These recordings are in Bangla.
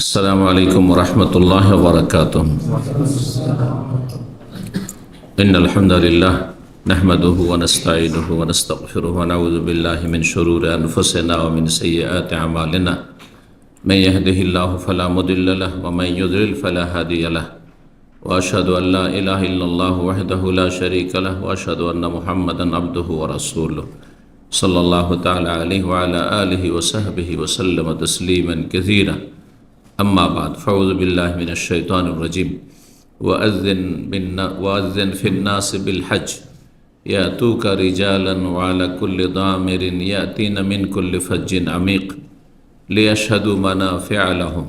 السلام عليكم ورحمة الله وبركاته. إن الحمد لله نحمده ونستعينه ونستغفره ونعوذ بالله من شرور أنفسنا ومن سيئات أعمالنا. من يهده الله فلا مضل له ومن يضلل فلا هادي له. وأشهد أن لا إله إلا الله وحده لا شريك له وأشهد أن محمدا عبده ورسوله صلى الله تعالى عليه وعلى آله وصحبه وسلم تسليما كثيرا. أما بعد فأعوذ بالله من الشيطان الرجيم. وأذن في الناس بالحج يأتوك رجالا وعلى كل ضامر يأتين من كل فج عميق লিয়াশহাদু মানাফিআ লাহুম।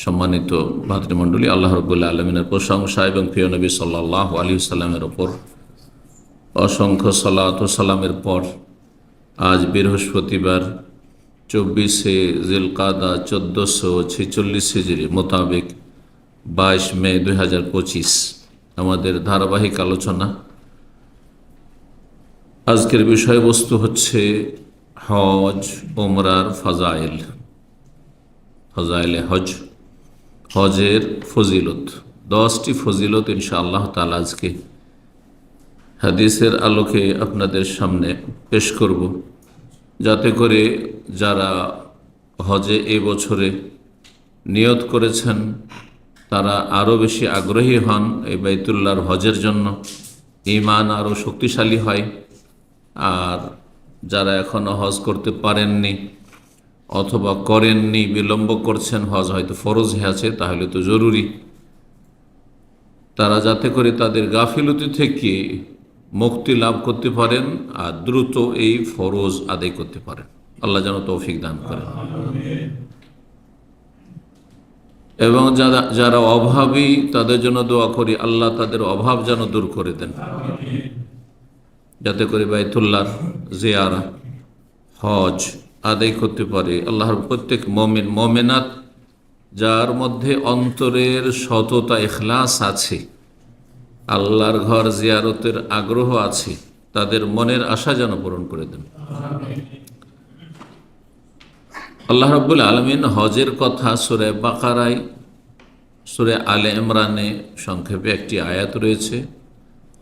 সম্মানিত ভাতৃমণ্ডলী, আল্লাহ রাব্বুল আলামিনের প্রশংসা এবং প্রিয় নবী সাল্লাল্লাহু আলাইহি ওয়াসাল্লামের উপর অসংখ্য সালাত ও সালামের পর আজ বৃহস্পতিবার 24শে জিলকাদা 1446 হিজরি মোতাবেক 22 মে 2025 আমাদের ধারাবাহিক আলোচনা। আজকের বিষয়বস্তু হচ্ছে হজ ওমরার ফাজাইল, ফাজাইলে হজ, হজের ফজিলত। 10টি ফজিলত ইনশাআল্লাহ তাআলা আজকে হাদিসের আলোকে আপনাদের সামনে পেশ করব, যাতে করে যারা হজে এই বছরে নিয়ত করেছেন তারা আরও বেশি আগ্রহী হন এই বাইতুল্লাহর হজের জন্য, ঈমান আরও শক্তিশালী হয়। আর যারা এখনও হজ করতে পারেননি অথবা করেননি, বিলম্ব করছেন, হজ হয়তো ফরজ হয়ে আছে, তাহলে তো জরুরি, তারা যাতে করে তাদের গাফিলতি থেকে মুক্তি লাভ করতে পারেন আর দ্রুত এই ফরজ আদায় করতে পারেন। আল্লাহ যেন তৌফিক দান করেন। এবং যারা অভাবী তাদের জন্য দোয়া করি, আল্লাহ তাদের অভাব যেন দূর করে দেন, যাতে করে বাইতুল্লাহর জিয়ারা হজ আদায় করতে পারে। আল্লাহর প্রত্যেক মুমিন মুমিনাত যার মধ্যে অন্তরের সততা ইখলাস আছে, আল্লাহর ঘর জিয়ারতের আগ্রহ আছে, তাদের মনের আশা যেন পূরণ করে দেন। আল্লাহ রাব্বুল আলামিন হজের কথা সূরা বাকারায়, সূরা আলে ইমরানে সংক্ষেপে একটি আয়াত রয়েছে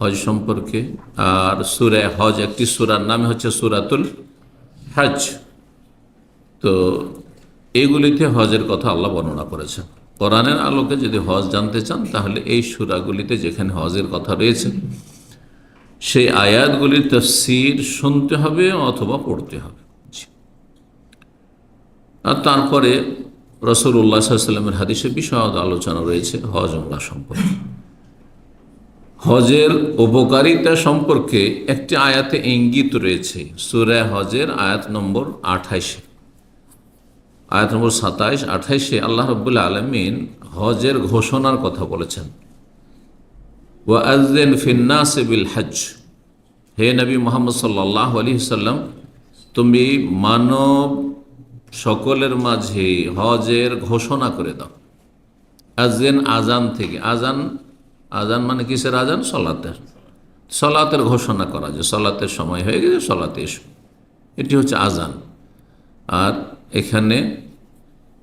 হজ সম্পর্কে, আর সূরা হজ একটি সূরার নাম হচ্ছে সূরাতুল হজ। তো এইগুলিতে হজের কথা আল্লাহ বর্ণনা করেছেন। কোরআনের আলোকে যদি হজ জানতে চান তাহলে এই সূরাগুলিতে যেখানে হজের কথা রয়েছে সেই আয়াতগুলির তাফসীর শুনতে হবে অথবা পড়তে হবে। আর তারপরে রাসূলুল্লাহ সাল্লাল্লাহু আলাইহি ওয়াসাল্লামের হাদিসে বিশদ আলোচনা রয়েছে হজ ওমরা সম্পর্কে। হজের উপকারিতা সম্পর্কে একটি আয়াতে ইঙ্গিত রয়েছে সূরা হজের আয়াত নম্বর 28, আয়াত নম্বর 27, 28 আল্লাহ রাব্বুল আলামিন হজের ঘোষণার কথা বলেছেন। ওয়াআযযিন ফিন-নাসি বিল হজ, হে নবী মুহাম্মদ সাল্লাল্লাহু আলাইহি ওয়াসাল্লাম, তুমি মানব সকলের মাঝে হজের ঘোষণা করে দাও। আযিন আজান থেকে, আজান মানে কিসের আজান? সলাতের ঘোষণা করা, যে সলাতের সময় হয়ে গেছে, সলাতে এসো, এটি হচ্ছে আজান। আর এখানে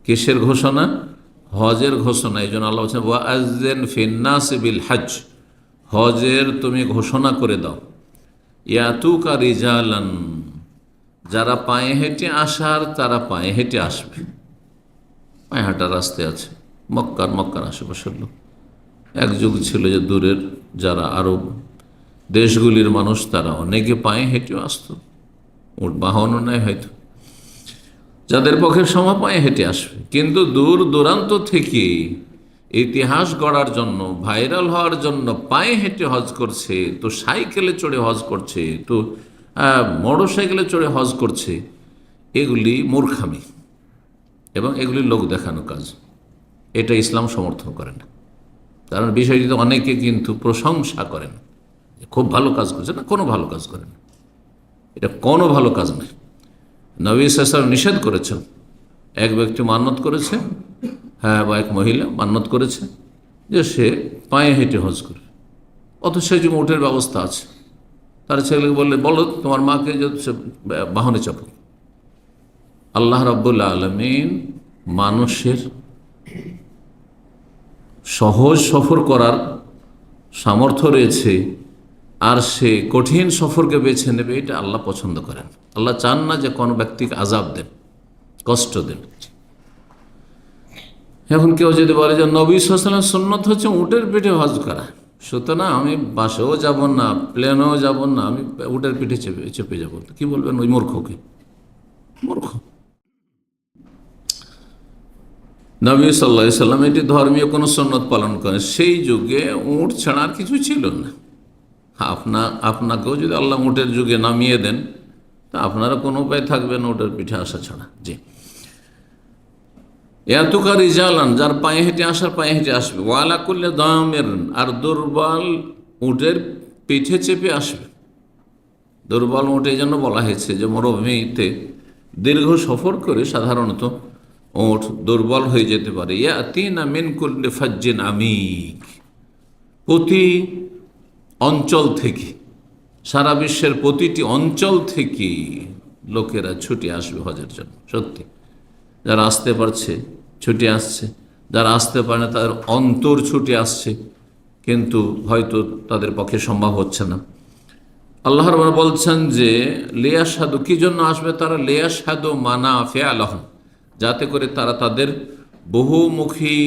কিসের ঘোষণা? হজের ঘোষণা। এই জন্য আল্লাহ বলছেন ওয়াআযযিন ফিন-নাসি বিল হজ, হজের তুমি ঘোষণা করে দাও। ইয়াতুকা রিজালান, যারা পায়ে হেঁটে আসার তারা পায়ে হেঁটে আসবে। পায়ে হাঁটার রাস্তায় আছে মক্কার আশেপাশের লোক। এক যুগ ছিল যে দূরের যারা আরব দেশগুলির মানুষ তারা অনেকে পায়ে হেঁটেও আসতো, উট বাহনও নেয় হয়তো, যাদের পক্ষে সময় পায়ে হেঁটে আসবে। কিন্তু দূর দূরান্ত থেকে ইতিহাস গড়ার জন্য, ভাইরাল হওয়ার জন্য পায়ে হেঁটে হজ করছে, তো সাইকেলে চড়ে হজ করছে, তো মোটর সাইকেলে চড়ে হজ করছে, এগুলি মূর্খামি এবং এগুলি লোক দেখানো কাজ। এটা ইসলাম সমর্থন করে না। কারণ বিষয়টিতে অনেকে কিন্তু প্রশংসা করেন, খুব ভালো কাজ করছে। না, কোনো ভালো কাজ করেন, এটা কোনো ভালো কাজ নয়। নবী সাল্লাল্লাহু আলাইহি ওয়াসাল্লাম নিষেধ করেছেন। এক ব্যক্তি মান্যত করেছে, বা এক মহিলা মান্যত করেছে যে সে পায়ে হেঁটে হজ করবে, অথচ সে যে উটের ব্যবস্থা আছে, তার ছেলেকে বললে বলো তোমার মাকে যে সে বাহনে চাপো। আল্লাহ রাব্বুল আলামিন মানুষের সহজ সফর করার সামর্থ্য রয়েছে আর সে কঠিন সফরকে বেছে নেবে, এটা আল্লাহ পছন্দ করেন। আল্লাহ চান না যে কোনো ব্যক্তিকে আযাব দেন, কষ্ট দেন। এখন কেউ যদি বলে যে নবী সাল্লাল্লাহু আলাইহি ওয়াসাল্লাম সুন্নত হচ্ছে উটের পিঠে হজ করা, সুতরাং আমি বাসেও যাব না, প্লেনেও যাব না, আমি উটের পিঠে চেপে যাব, কি বলবেন ওই মূর্খকে? মূর্খ। নবী সাল্লাল্লাহু আলাইহি ওয়াসাল্লাম এটি ধর্মীয় কোনো সুন্নত পালন করেন। সেই যুগে উট ছাড়া আর কিছু ছিল না। আপনাকেও যদি আল্লাহ উটের যুগে নামিয়ে দেন, তা আপনারা কোনো উপায় থাকবে না উটের পিঠে আসা ছাড়া। জি, এতকা রিজালান, যার পায়ে হেঁটে আসার পায়ে হেঁটে আসবে, ওয়ালা কুল্লি দামের, আর দুর্বল উটের পিঠে চেপে আসবে। দুর্বল উট এই জন্য বলা হয়েছে যে মরুভূমিতে দীর্ঘ সফর করে সাধারণত উট দুর্বল হয়ে যেতে পারে। ইয়াতিনা মিন কুল্লি ফাজ্জিন আমিক, প্রতি অঞ্চল থেকে, সারা বিশ্বের প্রতিটি অঞ্চল থেকে লোকেরা ছুটে আসবে হজের জন্য। সত্যি, যারা আসতে পারছে ছুটে আসছে, যারা আসতে পারে না তাদের অন্তর ছুটে আসছে, কিন্তু হয়তো তাদের পক্ষে সম্ভব হচ্ছে না। আল্লাহ রাব্বুল বলছেন যে লিয়াশহাদু, কি জন্য আসবে তারা? লিয়াশহাদু মানাফিআ লাহুম, যাতে করে তারা তাদের বহুমুখী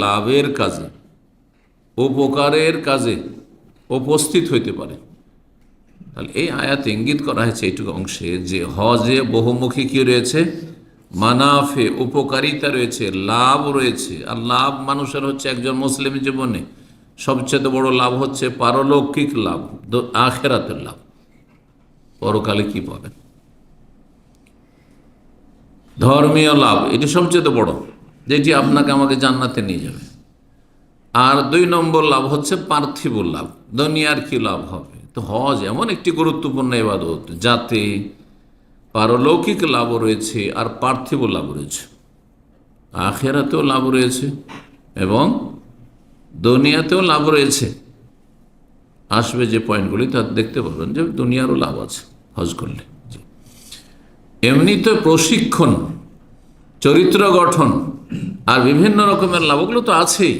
লাভের কাজে, উপকারের কাজে উপস্থিত হইতে পারে। তাহলে এই আয়াতে ইঙ্গিত করা হয়েছে এইটুকু অংশে যে হজে বহুমুখী কি রয়েছে? মানাফে, উপকারিতা রয়েছে, লাভ রয়েছে। আর লাভ মানুষের হচ্ছে একজন মুসলিম জীবনে সবচেয়ে বড় লাভ হচ্ছে পারলৌকিক লাভ, আখিরাতের লাভ। পরকালে কি পাবেন? ধর্মীয় লাভ, এটি সবচেয়ে বড়, যেটি আপনাকে আমাকে জান্নাতে নিয়ে যাবে। আর 2 নম্বর লাভ হচ্ছে পার্থিব লাভ, দুনিয়ার কি লাভ হবে। তো হজ এমন একটি গুরুত্বপূর্ণ ইবাদত যাতে পারলৌকিক লাভ রয়েছে আর পার্থিব লাভ রয়েছে, আখিরাতেও লাভ রয়েছে এবং দুনিয়াতেও লাভ রয়েছে। আসবে যে পয়েন্টগুলি তা দেখতে পাবেন যে দুনিয়ারও লাভ আছে হজ করলে। এমনিতে প্রশিক্ষণ, চরিত্র গঠন আর বিভিন্ন রকমের লাভগুলো তো আছেই।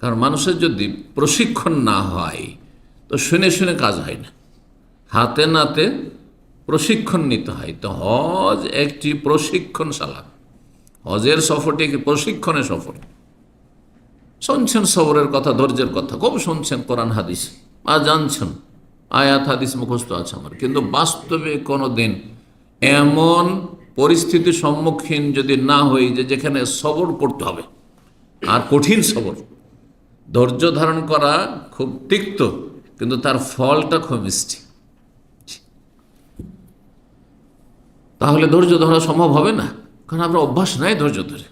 কারণ মানুষের যদি প্রশিক্ষণ না হয় তো শুনে শুনে কাজ হয় না, হাতে নাতে প্রশিক্ষণ নিতে হয়। তো হজ একটি প্রশিক্ষণশালা, হজের সফরটি একটি প্রশিক্ষণের সফর। শুনছেন সবরের কথা, ধৈর্যের কথা, খুব শুনছেন কোরআন হাদিস, আর জানছেন আয়াত হাদিস মুখস্থ আছে আমার, কিন্তু বাস্তবে কোনো দিন এমন পরিস্থিতির সম্মুখীন যদি না হই যে যেখানে সবর করতে হবে, আর কঠিন সবর, ধৈর্য ধারণ করা খুব তিক্ত কিন্তু তার ফলটা খুব মিষ্টি, তাহলে ধৈর্য ধরা সম্ভব হবে না। কারণ আমরা অভ্যাস নাই ধৈর্য ধরে,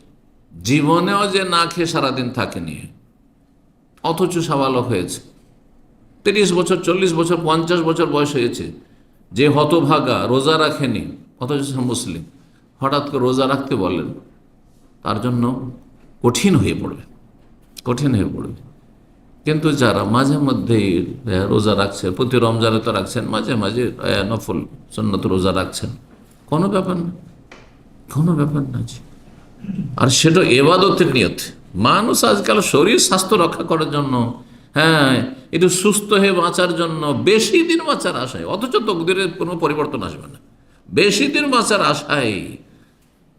জীবনেও যে না খেয়ে সারাদিন থাকেনি, অথচ সাবালক হয়েছে, 30 বছর 40 বছর 50 বছর বয়স হয়েছে, যে হতভাগা রোজা রাখেনি অথচ মুসলিম, হঠাৎ করে রোজা রাখতে বলেন, তার জন্য কঠিন হয়ে পড়বে, কঠিন হয়ে পড়বে। কিন্তু যারা মাঝে মধ্যে রোজা রাখছেন, প্রতি রমজানে তো রাখছেন, মাঝে মাঝে নফল সুন্নত রোজা রাখছেন, কোনো ব্যাপার না, কোনো ব্যাপার না। আর সেটা এবাদতের নিয়ত। মানুষ আজকাল শরীর স্বাস্থ্য রক্ষা করার জন্য, হ্যাঁ, একটু সুস্থ হয়ে বাঁচার জন্য বেশি দিন বাঁচার আশায়, অথচ তকদিরের কোনো পরিবর্তন আসবে না, বেশি দিন বাঁচার আশায়,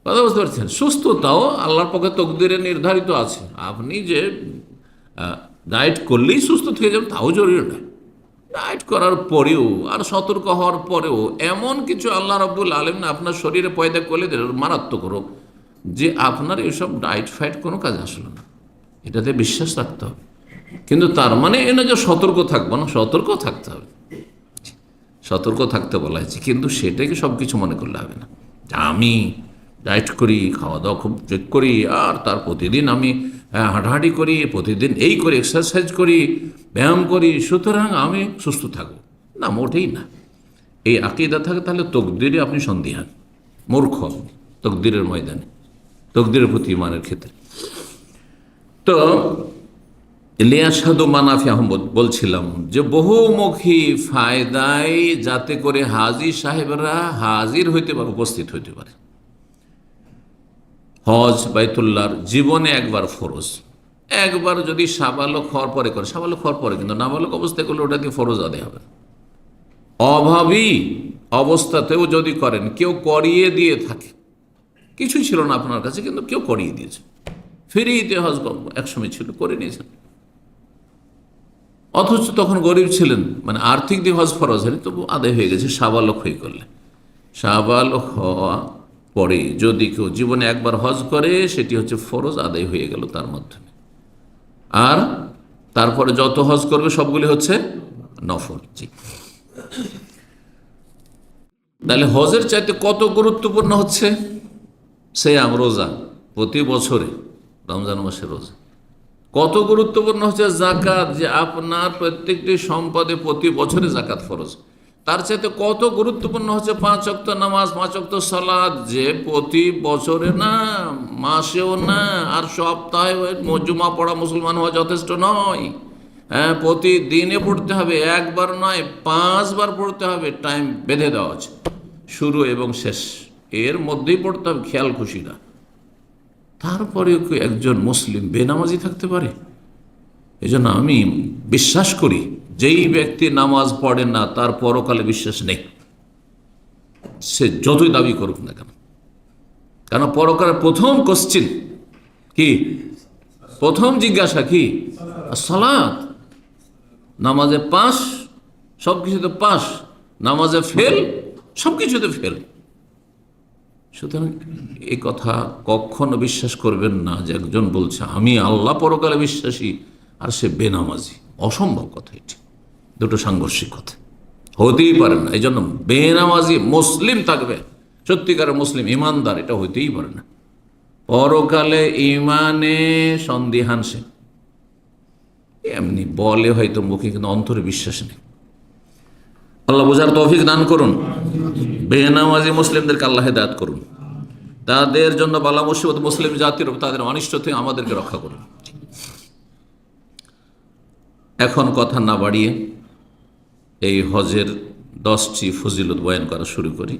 কথা বুঝতে পারছেন? সুস্থতাও আল্লাহর পক্ষে তকদিরে নির্ধারিত আছে। আপনি যে ডায়েট করলেই সুস্থ থেকে যাবেন তাও জরুরি নয়। ডায়েট করার পরেও আর সতর্ক হওয়ার পরেও এমন কিছু আল্লাহ রাব্বুল আলামিন আপনার শরীরে পয়দা করলে মারাত্মক রোগ, যে আপনার এসব ডায়েট ফাইট কোনো কাজে আসলো না, এটাতে বিশ্বাস রাখতে হবে। কিন্তু তার মানে এ না যে সতর্ক থাকবো না, সতর্ক থাকতে হবে, সতর্ক থাকতে বলা হয়েছে, কিন্তু সেটাকে সব কিছু মনে করলে হবে না। আমি ডায়েট করি, খাওয়া দাওয়া খুব চেক করি, আর তার প্রতিদিন আমি হাঁটাহাঁটি করি, প্রতিদিন এই করি, এক্সারসাইজ করি, ব্যায়াম করি, সুতরাং আমি সুস্থ থাকবো না, মোটেই না। এই আকীদা থাকে তাহলে তকদিরে আপনি সন্দিহান, মূর্খ আপনি তকদিরের ময়দানে, তকদিরের প্রতি ইমানের ক্ষেত্রে। তো লিয়াশহাদু মানাফিআ লাহুম বলছিলাম যে বহুমুখী ফায়দায় যাতে করে হাজী সাহেবরা হাজির হইতে পারে, উপস্থিত হইতে পারে। হজ বাইতুল্লাহর জীবনে একবার ফরজ। একবার যদি সাবালক হওয়ার পরে করে, সাবালক হওয়ার পরে, কিন্তু নাবালক অবস্থায় করলে ওটা দিয়ে ফরজ আদায় হবে। অভাবী অবস্থাতেও যদি করেন, কেউ করিয়ে দিয়ে থাকে, কিছুই ছিল না আপনার কাছে কিন্তু কেউ করিয়ে দিয়েছে, ফিরিয়ে দিয়ে হজ একসময় ছিল করে নিয়েছেন, অথচ তখন গরিব ছিলেন, মানে আর্থিক দিক হজ ফরজ হয়নি, তবু আদায় হয়ে গেছে সাবালক হয়ে করলে। সাবালক হওয়া পরে যদি কেউ জীবনে একবার হজ করে, সেটি হচ্ছে ফরজ আদায় হয়ে গেল তার মাধ্যমে। আর তারপরে যত হজ করবে সবগুলি হচ্ছে নফল। জি, তাহলে হজের চাইতে কত গুরুত্বপূর্ণ হচ্ছে সিয়াম, রোজা, প্রতি বছরে রমজান মাসের রোজা। কত গুরুত্বপূর্ণ হচ্ছে জাকাত, যে আপনার প্রত্যেকটি সম্পদে প্রতি বছরে জাকাত ফরজ। তার চাইতে কত গুরুত্বপূর্ণ হচ্ছে 5 ওয়াক্ত নামাজ, 5 ওয়াক্ত সালাত, যে প্রতি বছরে না, মাসেও না, আর সপ্তাহে জুমা পড়া মুসলমান হওয়া যথেষ্ট নয়। হ্যাঁ, প্রতিদিনে পড়তে হবে, একবার নয় 5 বার পড়তে হবে, টাইম বেঁধে দেওয়া আছে, শুরু এবং শেষ এর মধ্যেই পড়তে হবে, খেয়াল খুশি না। তারপরেও কি একজন মুসলিম বেনামাজি থাকতে পারে? এজন্য আমি বিশ্বাস করি, যেই ব্যক্তি নামাজ পড়ে না তার পরকালে বিশ্বাস নেই, সে যতই দাবি করুক না কেন। কেন? পরকালে প্রথম কোশ্চিন কি, প্রথম জিজ্ঞাসা কি? সালাত। নামাজে পাস, সব কিছুতে পাস, নামাজে ফেল, সব কিছুতে ফেল। সুতরাং এই কথা কখনো বিশ্বাস করবেন না যে একজন বলছে আমি আল্লাহ পরকালে বিশ্বাসী আর সে বেনামাজি। অসম্ভব কথা, এটি দুটো সাংঘর্ষিক কথা, হতেই পারে না। এই জন্য বেনামাজি মুসলিম থাকবে, সত্যিকারের মুসলিম ইমানদার, এটা হইতেই পারে না। পরকালে ইমানে সন্দিহান সে, এমনি বলে হয়তো মুখে, কিন্তু অন্তরে বিশ্বাস নেই। আল্লাহ বোঝার তৌফিক দান করুন। বেনামাজি মুসলিমদেরকে আল্লাহ হেদায়েত করুন, তাদের জন্য বালা মুসিবত মুসলিম জাতির, তাদের অনিষ্ট থেকে আমাদেরকে রক্ষা করুন। এখন কথা না বাড়িয়ে এই হজের 10টি ফজিলত বয়ান করা শুরু করি।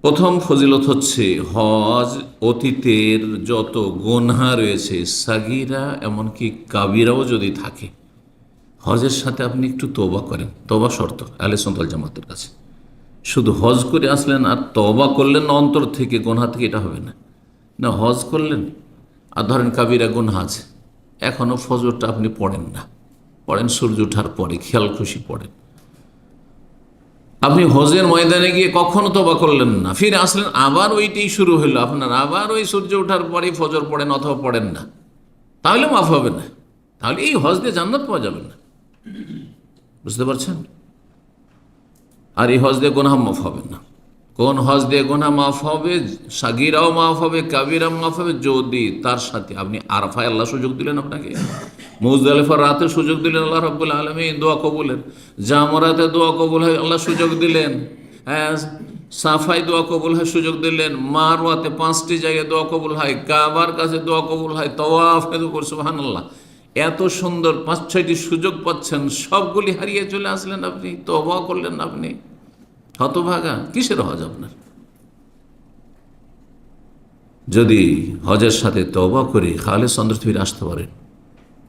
প্রথম ফজিলত হচ্ছে, হজ অতীতের যত গুনাহ রয়েছে, সাগীরা এমনকি কাবিরাও যদি থাকে, হজের সাথে আপনি একটু তওবা করেন। তওবা শর্ত আহলে সুন্নাত ওয়াল জামাতের কাছে। শুধু হজ করে আসলেন আর তওবা করলেন না অন্তর থেকে, গুনাহ থেকে, এটা হবে না। না, হজ করলেন আর ধরেন কাবিরা গুনাহ আছে, এখনও ফজরটা আপনি পড়েন না, পড়েন সূর্য ওঠার পরে, খেয়াল খুশি পড়েন। আপনি হজের ময়দানে গিয়ে কখনো তওবা করলেন না, ফিরে আসলেন, আবার ওইটাই শুরু হইলো আপনার, আবার ওই সূর্য ওঠার পরেই ফজর পড়েন অথবা পড়েন না, তাহলে মাফ হবে না। তাহলে এই হজ দিয়ে জান্নাত পাওয়া যাবে না, বুঝতে পারছেন? আর এই হজ দিয়ে গুনাহ মাফ হবে না। কোন হজ দিয়ে গুনাহ মাফ হবে? সাগীরাও মাফ হবে, কাবিরাও মাফ হবে, যদি তার সাথে আপনি আরাফায় আল্লাহ সুযোগ দিলেন, আপনাকে মুজদালিফার রাতে সুযোগ দিলেন আল্লাহ রাব্বুল আলামিন দোয়া কবুলের, জামরাতে দোয়া কবুল হয় আল্লাহ সুযোগ দিলেন, হ্যাঁ সাফাই দোয়া কবুল হয় সুযোগ দিলেন, মারওয়াতে 5টি জায়গায় দোয়া কবুল হয়, কাবার কাছে দোয়া কবুল হয়, তাওয়াফে দোয়া, সুবহানাল্লাহ। এত সুন্দর 5-6টি সুযোগ পাচ্ছেন, সবগুলি হারিয়ে চলে আসলেন আপনি, তওবা করলেন না আপনি, হতভাগা। কিসের হজ আপনার? যদি হজের সাথে তওবা করে খালেস অন্তর ফিরে আসতে পারেন,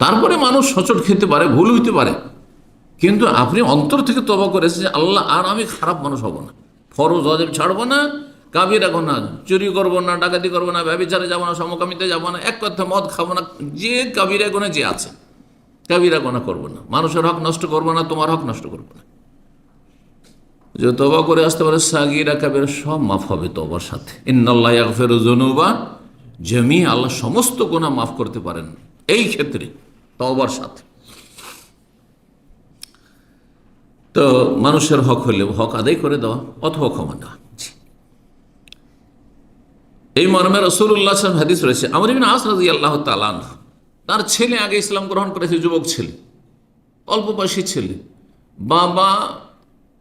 তারপরে মানুষ সচট খেতে পারে, ভুল হইতে পারে, কিন্তু আপনি অন্তর থেকে তওবা করেছেন যে আল্লাহ আর আমি খারাপ মানুষ হব না, ফরজ ওয়াজিব ছাড়বো না, কাবিরা গুনাহ, চুরি করবো না, ডাকাতি করবো না, ব্যভিচারে যাবো না, সমকামিতে যাবো না, এক কথা মদ খাবো না, যে কাবিরা গুনাহ যে আছে, কাবিরা গুনাহ করবো না, মানুষের হক নষ্ট করবো না, তোমার হক নষ্ট করবো না। যে তওবা করে আসতে পারে, সাগীরা কাবিরা সব মাফ হবে তওবার সাথে। ইন্নাল্লাহা ইয়াগফিরু যুনুবা জামিআ, আল্লাহ সমস্ত গুনাহ মাফ করতে পারেন এই ক্ষেত্রে তওবার সাথে। তো মানুষের হক হলে হক আদায় করে দেওয়া অথবা ক্ষমা দেওয়া। এই মর্মে রাসূলুল্লাহ সাল্লাল্লাহু আলাইহি ওয়াসাল্লাম হাদিস রয়েছে, আমর ইবনে আস রাদিয়াল্লাহু তাআলা আনহু, তার ছেলে আগে ইসলাম গ্রহণ করেছে, যুবক ছেলে, অল্প বয়সী ছেলে, বাবা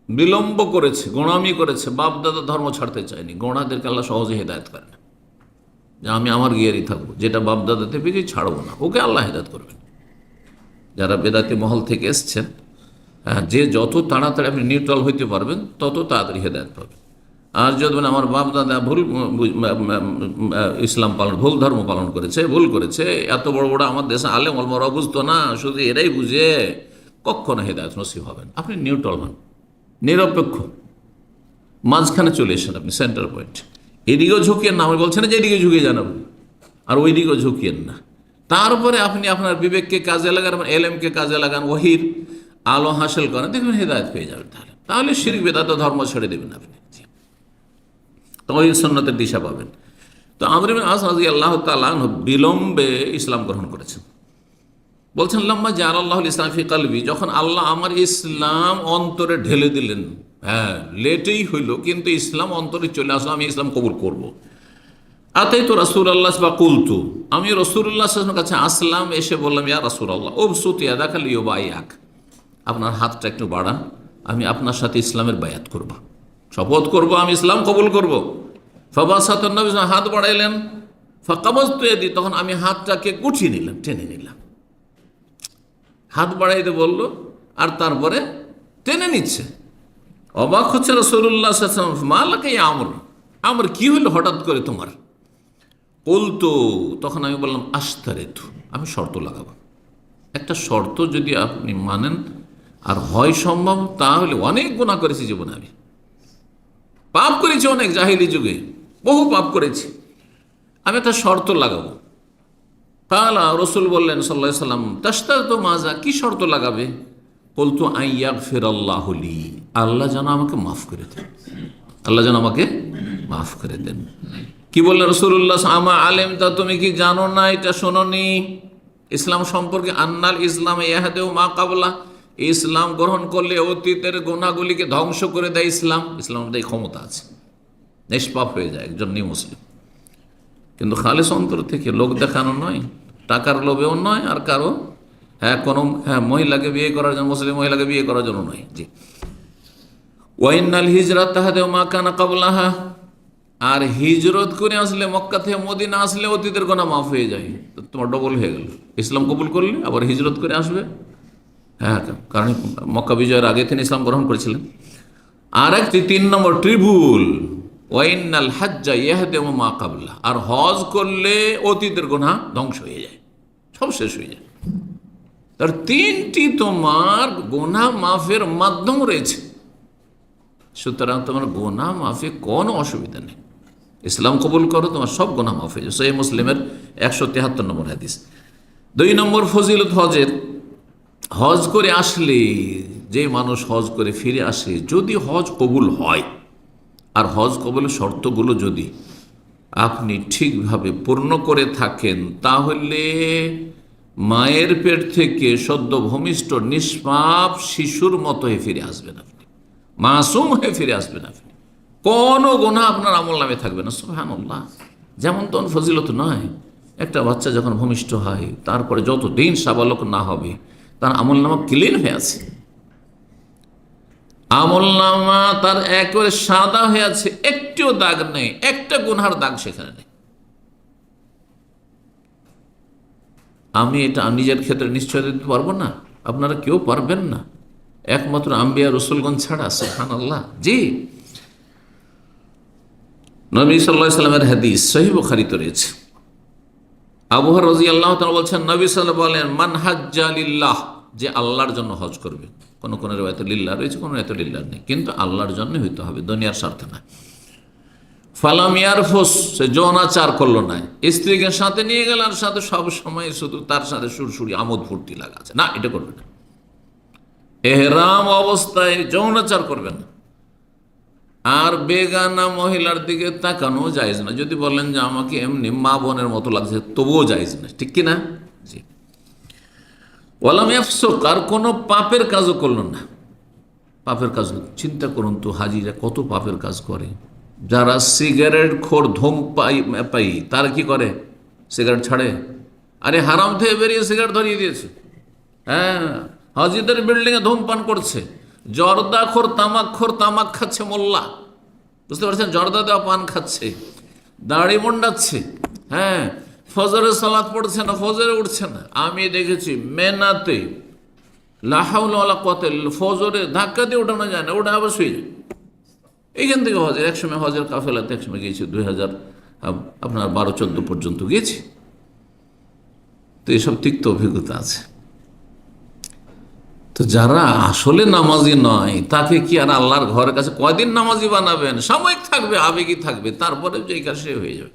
বিলম্ব করেছে, গোঁড়ামি করেছে, বাপ দাদা ধর্ম ছাড়তে চায়নি। গোঁড়াদেরকে আল্লাহ সহজে হেদায়েত করে না, যে আমি আমার গিয়ারই থাকবো, যেটা বাপ দাদাতে পেয়েছি ছাড়বো না, ওকে আল্লাহ হেদায়েত করবেন। যারা বেদাতি মহল থেকে এসছেন, হ্যাঁ, যে যত তাড়াতাড়ি আপনি নিউট্রাল হইতে পারবেন তত তাড়াতাড়ি হেদায়েত পাবেন। আর যদি বলেন আমার বাপ দাদা ভুল ইসলাম পালন, ভুল ধর্ম পালন করেছে, ভুল করেছে, এত বড় বড় আমার দেশে আলেম ওলামারা বুঝতো না, শুধু এরাই বুঝে, কখনো হেদায়েত নসিব হবেন। আপনি নিউট্রাল হন, নিরপেক্ষ, মাঝখানে চলে এসেন, আপনি সেন্টার পয়েন্ট। এদিকেও ঝুঁকিয়েন না, আমি বলছি না যে এদিকে ঝুঁকিয়ে জানাবো, আর ওই দিকেও ঝুঁকিয়েন না। তারপরে আপনি আপনার বিবেককে কাজে লাগান, এলেমকে কাজে লাগান, ওহির আলো হাসিল করেন, দেখবেন হেদায়েত পেয়ে যাবেন। তাহলে শিরক বিদআত ধর্ম ছেড়ে দেবেন আপনি, তহিদ সুন্নতের দিশা পাবেন। তো আমর ইবনে আস রাদিয়াল্লাহু তাআলা আনহু বিলম্বে ইসলাম গ্রহণ করেছেন। বলছেন লাম্মা জাআলাল্লাহুল ইসলাম ফি কলবি, যখন আল্লাহ আমার ইসলাম অন্তরে ঢেলে দিলেন, হ্যাঁ লেটেই হইল, কিন্তু ইসলাম অন্তরে চলে আসলো, আমি ইসলাম কবুল করব। আতাইতু রাসূলুল্লাহ বা কুলতু, আমি রাসূলুল্লাহ সাল্লাল্লাহু আলাইহি ওয়াসাল্লামের কাছে আসলাম, এসে বললাম ইয়া রাসূলুল্লাহ উবসুত ইয়াদাকা লিউবাইয়াক, আপনার হাতটা একটু বাড়ান, আমি আপনার সাথে ইসলামের বায়াত করব, শপথ করব, আমি ইসলাম কবুল করব। ফাবাসাতুন নবী হাত বাড়াইলেন, ফাকাবাজতু ইয়াদি, তখন আমি হাতটাকে গুটিয়ে নিলাম, টেনে নিলাম। হাত বাড়াইতে বলল আর তারপরে টেনে নিচ্ছে। অবাক হচ্ছে রাসূলুল্লাহ সাল্লাল্লাহু আলাইহি ওয়াসাল্লাম, মা লাকা ইয়া আমর, আমর কি হলো হঠাৎ করে তোমার? বলতো, তখন আমি বললাম আশতারিতু, আমি শর্ত লাগাবো। একটা শর্ত যদি আপনি মানেন আর হয় সম্ভব, তাহলে অনেক গুনাহ করেছি জীবনে, আমি পাপ করেছি অনেক, জাহিলি যুগে বহু পাপ করেছি, আমি একটা শর্ত লাগাবো। কালা, রসুল বললেন সাল্লাল্লাহু আলাইহি ওয়াসাল্লাম তাশতারিতু মাজা, কি শর্ত লাগাবে? বলতো আইয়াগফিরাল্লাহু লি, আল্লাহ যেন আমাকে মাফ করে দেন, আল্লাহ যেন আমাকে মাফ করে দেন। কি বললেন রাসূলুল্লাহ, আমা আলেম, তা তুমি কি জানো না, এটা শোনোনি ইসলাম সম্পর্কে, আন্নাল ইসলাম ইয়াহদিউ মা কাবলা, ইসলাম গ্রহণ করলে অতীতের গুনাহগুলিকে ধ্বংস করে দেয় ইসলাম। ইসলামের এই ক্ষমতা আছে, নিষ্পাপ হয়ে যায় একজন নিউ মুসলিম, কিন্তু খালেস অন্তর থেকে, লোক দেখানো নয়, টাকার লোভেও নয়, আর কারো কোনো মহিলাকে বিয়ে করার জন্য, মুসলিম মহিলাকে বিয়ে করার জন্য নয়। জি, ওয়াইনাল হিজরাত তাহাদেও মা কানা কাবলাহা, আর হিজরত করে আসলে, মক্কা থেকে মদিনা আসলে অতীতের গুনাহ মাফ হয়ে যায়, তো তোমার ডবল হয়ে গেল। ইসলাম কবুল করলে আবার হিজরত করে আসবে, হ্যাঁ, কারণ মক্কা বিজয়ের আগে তিনি ইসলাম গ্রহণ করেছিলেন। আর একটি 3 নম্বর ট্রিবুল, ওয়াইনাল হাজ্জা ইয়াহদিউ মা কাবলা, আর হজ করলে অতীতের গুনাহ ধ্বংস হয়ে যায়, সব শেষ হয়ে যায়। তার 3টি তোমার গুনাহ মাফের মাধ্যম রয়েছে, সুতরাং তোমার গুনাহ মাফে কোনো অসুবিধা নেই। ইসলাম কবুল করো, তোমার সব গুনাহ মাফ হয়ে যায়। সহিহ মুসলিমের 173 নম্বর হাদিস। 2 নম্বর ফজিলত হজের, হজ করে আসলে, যে মানুষ হজ করে ফিরে আসে, যদি হজ কবুল হয়, আর হজ কবুলের শর্তগুলো যদি আপনি ঠিকভাবে পূর্ণ করে থাকেন, তাহলে মায়ের পেট থেকে সদ্য ভূমিষ্ঠ নিষ্পাপ শিশুর মতো হয়ে ফিরে আসবেন, আপনি মাসুম হয়ে ফিরে আসবেন, আপনি কোনো গুনাহ আপনার আমল নামে থাকবে না। সুবহানাল্লাহ, যেমন তখন ফজিলত নয়, একটা বাচ্চা যখন ভূমিষ্ঠ হয়, তারপরে যত দিন সাবালক না হবে, তার আমল নামা ক্লিন হয়ে আছে, আমল নামা তার একেবারে সাদা হয়ে আছে, একটিও দাগ নেই, একটা গুনহার দাগ সেখানে নেই। আমি এটা নিজের ক্ষেত্রে নিশ্চয় দিতে পারবো না, আপনারা কেউ পারবেন না, একমাত্র আম্বিয়া রসুলগণ ছাড়া। সুবহানাল্লাহ। জি, নবী সাল্লাল্লাহু আলাইহি ওয়াসাল্লামের হাদিস সহিহ বুখারীতে রয়েছে। আবু হুরায়রা রাদিয়াল্লাহু তাআলা বলছেন, নবী সাল্লাল্লাহু আলাইহি ওয়াসাল্লাম বলেন, মান হাজ্জা লিল্লাহ, যে আল্লাহর জন্য হজ করবে, কোন কোন রিওয়ায়াতে লিল্লাহ রয়েছে, কোন রিওয়ায়াতে লিল্লাহ নেই, কিন্তু আল্লাহর জন্য হইতে হবে, দুনিয়ার স্বার্থে না। ফালাম ইয়ারফুস, সে যৌনাচার করলো না, স্ত্রীকে সাথে নিয়ে গেল আর সাথে সব সময় শুধু তার সাথে সুরসুরি আমোদ ফুর্তি লাগাচ্ছে না, এটা করবে না। এহরাম অবস্থায় যৌনাচার করবে না, আর বেগানা মহিলার দিকে তাকানো জায়েজ না। যদি বলেন যে আমাকে এমনি মা বোনের মতো লাগছে, তবুও জায়েজ না, ঠিক কিনা? জি। ওয়ালাম ইয়াফসুক, আর কোনো পাপের কাজও করলো না। পাপের কাজ, চিন্তা করুন তো, হাজিরা কত পাপের কাজ করে। যারা সিগারেট খোর, ধূমপায়ী, তারা কি করে? সিগারেট ছাড়ে? আরে হারাম থেকে বেরিয়ে সিগারেট ধরিয়ে দিয়েছে। হ্যাঁ, হাজিদের বিল্ডিংয়ে ধূমপান করছে। জর্দাখোর, তামাকখোর, তামাক খাচ্ছে মোল্লা, বুঝতে পারছেন, জর্দা দেওয়া পান খাচ্ছে, দাড়ি মুন্ডাচ্ছে। হ্যাঁ, ফজরের সালাত পড়ছে না, ফজরে উঠছে না। আমি দেখেছি মেনাতে লা হাওলা ওয়ালা কুওয়াতা ইল্লা বিল্লাহ, ফজরে ধাক্কা দিয়ে উঠানো যায় না, ওটা আবার শুয়ে যায়। এইখান থেকে হজের একসময় হজের কাফেলাতে একসময় গিয়েছি 2000 আপনার 12-14 পর্যন্ত গিয়েছি। তো এসব তিক্ত অভিজ্ঞতা আছে। তো যারা আসলে নামাজি নয় তাকে কি আর আল্লাহর ঘরের কাছে কয়দিন নামাজি বানাবেন? সাময়িক থাকবে, আবেগী থাকবে, তারপরে যে কাজ সে হয়ে যাবে।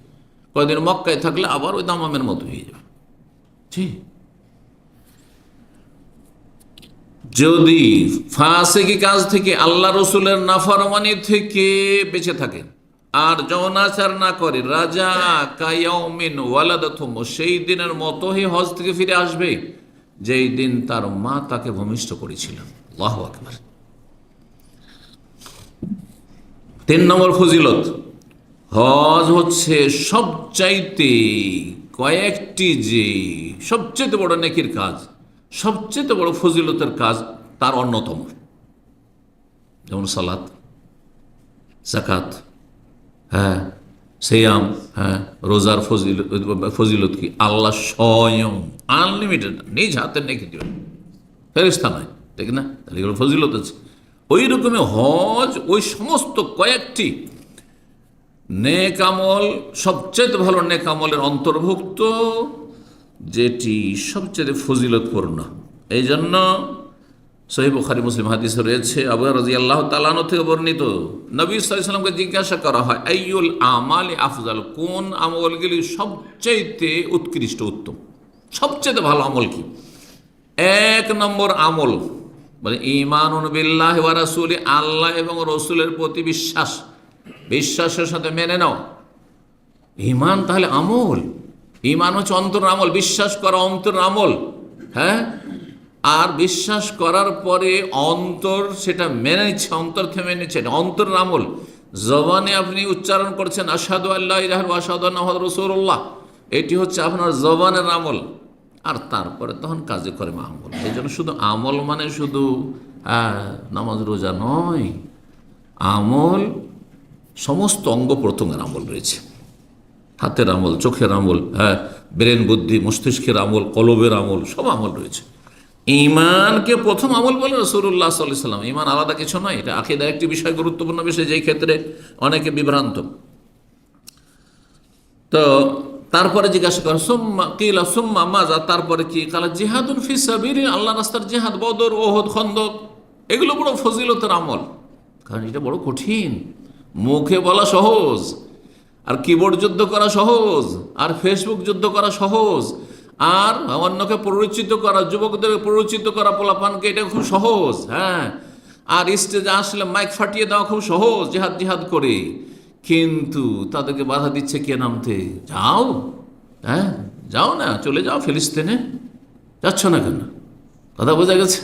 কয়দিন মক্কায় থাকলে আবার ওই দামামের মতো হয়ে যাবে। জি, যদি ফাসিকি কাজ থেকে, আল্লাহ রসুলের নাফরমানি থেকে বেঁচে থাকে আর যৌনাচার না করে, রাজা কায়াউমিন ওয়ালাদাতুম, সেই দিনের মতোই হজ থেকে ফিরে আসবে যেই দিন তার মা তাকে ভূমিষ্ঠ করেছিল। আল্লাহু আকবার। 3 নম্বর ফজিলত, হজ হচ্ছে সবচাইতে কয়েকটি যে সবচেয়ে বড় নেকির কাজ, সবচেয়ে বড় ফজিলতের কাজ তার অন্যতম। যেমন সালাত, যাকাত, হ্যাঁ, সিয়াম, হ্যাঁ, রোজার ফজিলত কি? আল্লাহ স্বয়ং আনলিমিটেড নিজ হাতে নেকি দেবেন, ফেরেশতা নয়, ঠিক না? তাহলে এগুলো ফজিলত আছে। ওই রকমই হজ ওই সমস্ত কয়েকটি নেক আমল, সবচেয়ে ভালো নেক আমলের অন্তর্ভুক্ত, যেটি সবচেয়ে ফজিলতপূর্ণ। এই জন্য সহিহ বুখারী মুসলিম হাদিসে রয়েছে, আবু হুরায়রা রাদিয়াল্লাহু তাআলা আনহু থেকে বর্ণিত, নবী সাল্লাল্লাহু আলাইহি ওয়াসাল্লামকে জিজ্ঞাসা করা হয়, আইয়ুল আমালি আফজাল, কোন আমলগুলি সবচেয়ে উৎকৃষ্ট, উত্তম, সবচেয়ে ভালো আমল কি? 1 নম্বর আমল বলে ঈমানুন বিল্লাহি ওয়া রাসূলি, আল্লাহ এবং রসুলের প্রতি বিশ্বাস, বিশ্বাসের সাথে মেনে নাও। ঈমান তাহলে আমল, ঈমান হচ্ছে অন্তরের আমল, বিশ্বাস করা অন্তরের আমল, হ্যাঁ। আর বিশ্বাস করার পরে অন্তর সেটা মেনে নিচ্ছে, অন্তর থেমে নিচ্ছে, এটা অন্তরের আমল। জবানে আপনি উচ্চারণ করছেন আশহাদু আল্লা ইলাহা ইল্লাল্লাহ ওয়া আশহাদু আন্না মুহাম্মাদুর রাসূলুল্লাহ, এটি হচ্ছে আপনার জবানের আমল। আর তারপরে তখন কাজে করে আমল। এই জন্য শুধু আমল মানে শুধু নামাজ রোজা নয়, আমল সমস্ত অঙ্গ প্রত্যঙ্গের আমল রয়েছে। হাতের আমল, চোখের আমল, হ্যাঁ, ব্রেন বুদ্ধি মস্তিষ্কের আমল, কলবের আমল, সব আমল রয়েছে। ঈমানকে প্রথম আমল বলে রাসূলুল্লাহ সাল্লাল্লাহু আলাইহি ওয়াসাল্লাম। ঈমান আলাদা কিছু নয়, এটা আকীদার একটি বিষয়, গুরুত্বপূর্ণ বিষয়, যেই ক্ষেত্রে অনেকে বিভ্রান্ত। তো তারপরে জিজ্ঞাসা করেন সুম্মা কিলা সুম্মা মাজা, তারপরে কি? কালা জিহাদুন ফি সাবিলিল্লাহ, আল্লাহর রাস্তার জিহাদ, বদর, ওহদ, খন্দক, এগুলো বড় ফজিলতের আমল। কারণ এটা বড় কঠিন, মুখে বলা সহজ, আর কিবোর্ড যুদ্ধ করা সহজ, আর ফেসবুক যুদ্ধ করা সহজ, আর অন্যকে প্ররোচিত করা, যুবকদের প্ররোচিত করা, পোলাপানকে, এটা খুব সহজ, হ্যাঁ। আর স্টেজে আসলে মাইক ফাটিয়ে দেওয়া খুব সহজ, জিহাদ জিহাদ করে। কিন্তু তাদেরকে বাধা দিচ্ছে কে? নামতে। যাও, হ্যাঁ, যাও না, চলে যাও ফিলিস্তিনে, যাচ্ছ না কেন? কথা বোঝা গেছে?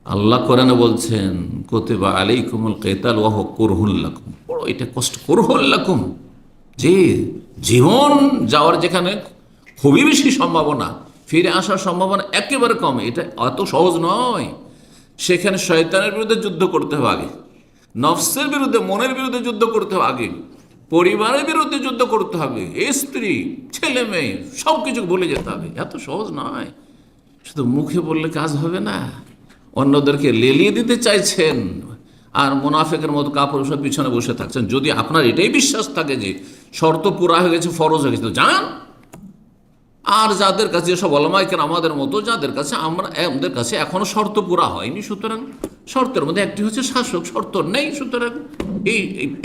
আল্লাহ কোরআনে বলছেন কুতিবা আলাইকুমুল কিতাল ওয়া হুয়া কুরহুল লাকুম, বড় এটা কষ্ট, কুরহুল লাকুম, যে জীবন যাওয়ার যেখানে খুবই বেশি সম্ভাবনা, ফিরে আসার সম্ভাবনা একেবারে কম, এটা অত সহজ নয়। সেখানে শয়তানের বিরুদ্ধে যুদ্ধ করতে হবে আগে, নফসের বিরুদ্ধে, মনের বিরুদ্ধে যুদ্ধ করতে হবে আগে, পরিবারের বিরুদ্ধে যুদ্ধ করতে হবে, স্ত্রী, ছেলে মেয়ে সব কিছু ভুলে যেতে হবে। এত সহজ নয়, শুধু মুখে বললে কাজ হবে না। অন্যদেরকে লেলিয়ে দিতে চাইছেন আর মুনাফিকের মতো কাপড় সব পিছনে বসে থাকছেন। যদি আপনার এটাই বিশ্বাস থাকে যে শর্ত পুরা হয়ে গেছে, ফরজ হয়ে গেছে, তো যান। আর যাদের কাছে, সব ওলামায়ে আমাদের মতো, যাদের কাছে আমাদের কাছে এখনো শর্ত পুরা হয়নি, সুতরাং শর্তের মধ্যে একটি হচ্ছে শাসক, শর্ত নেই, সুতরাং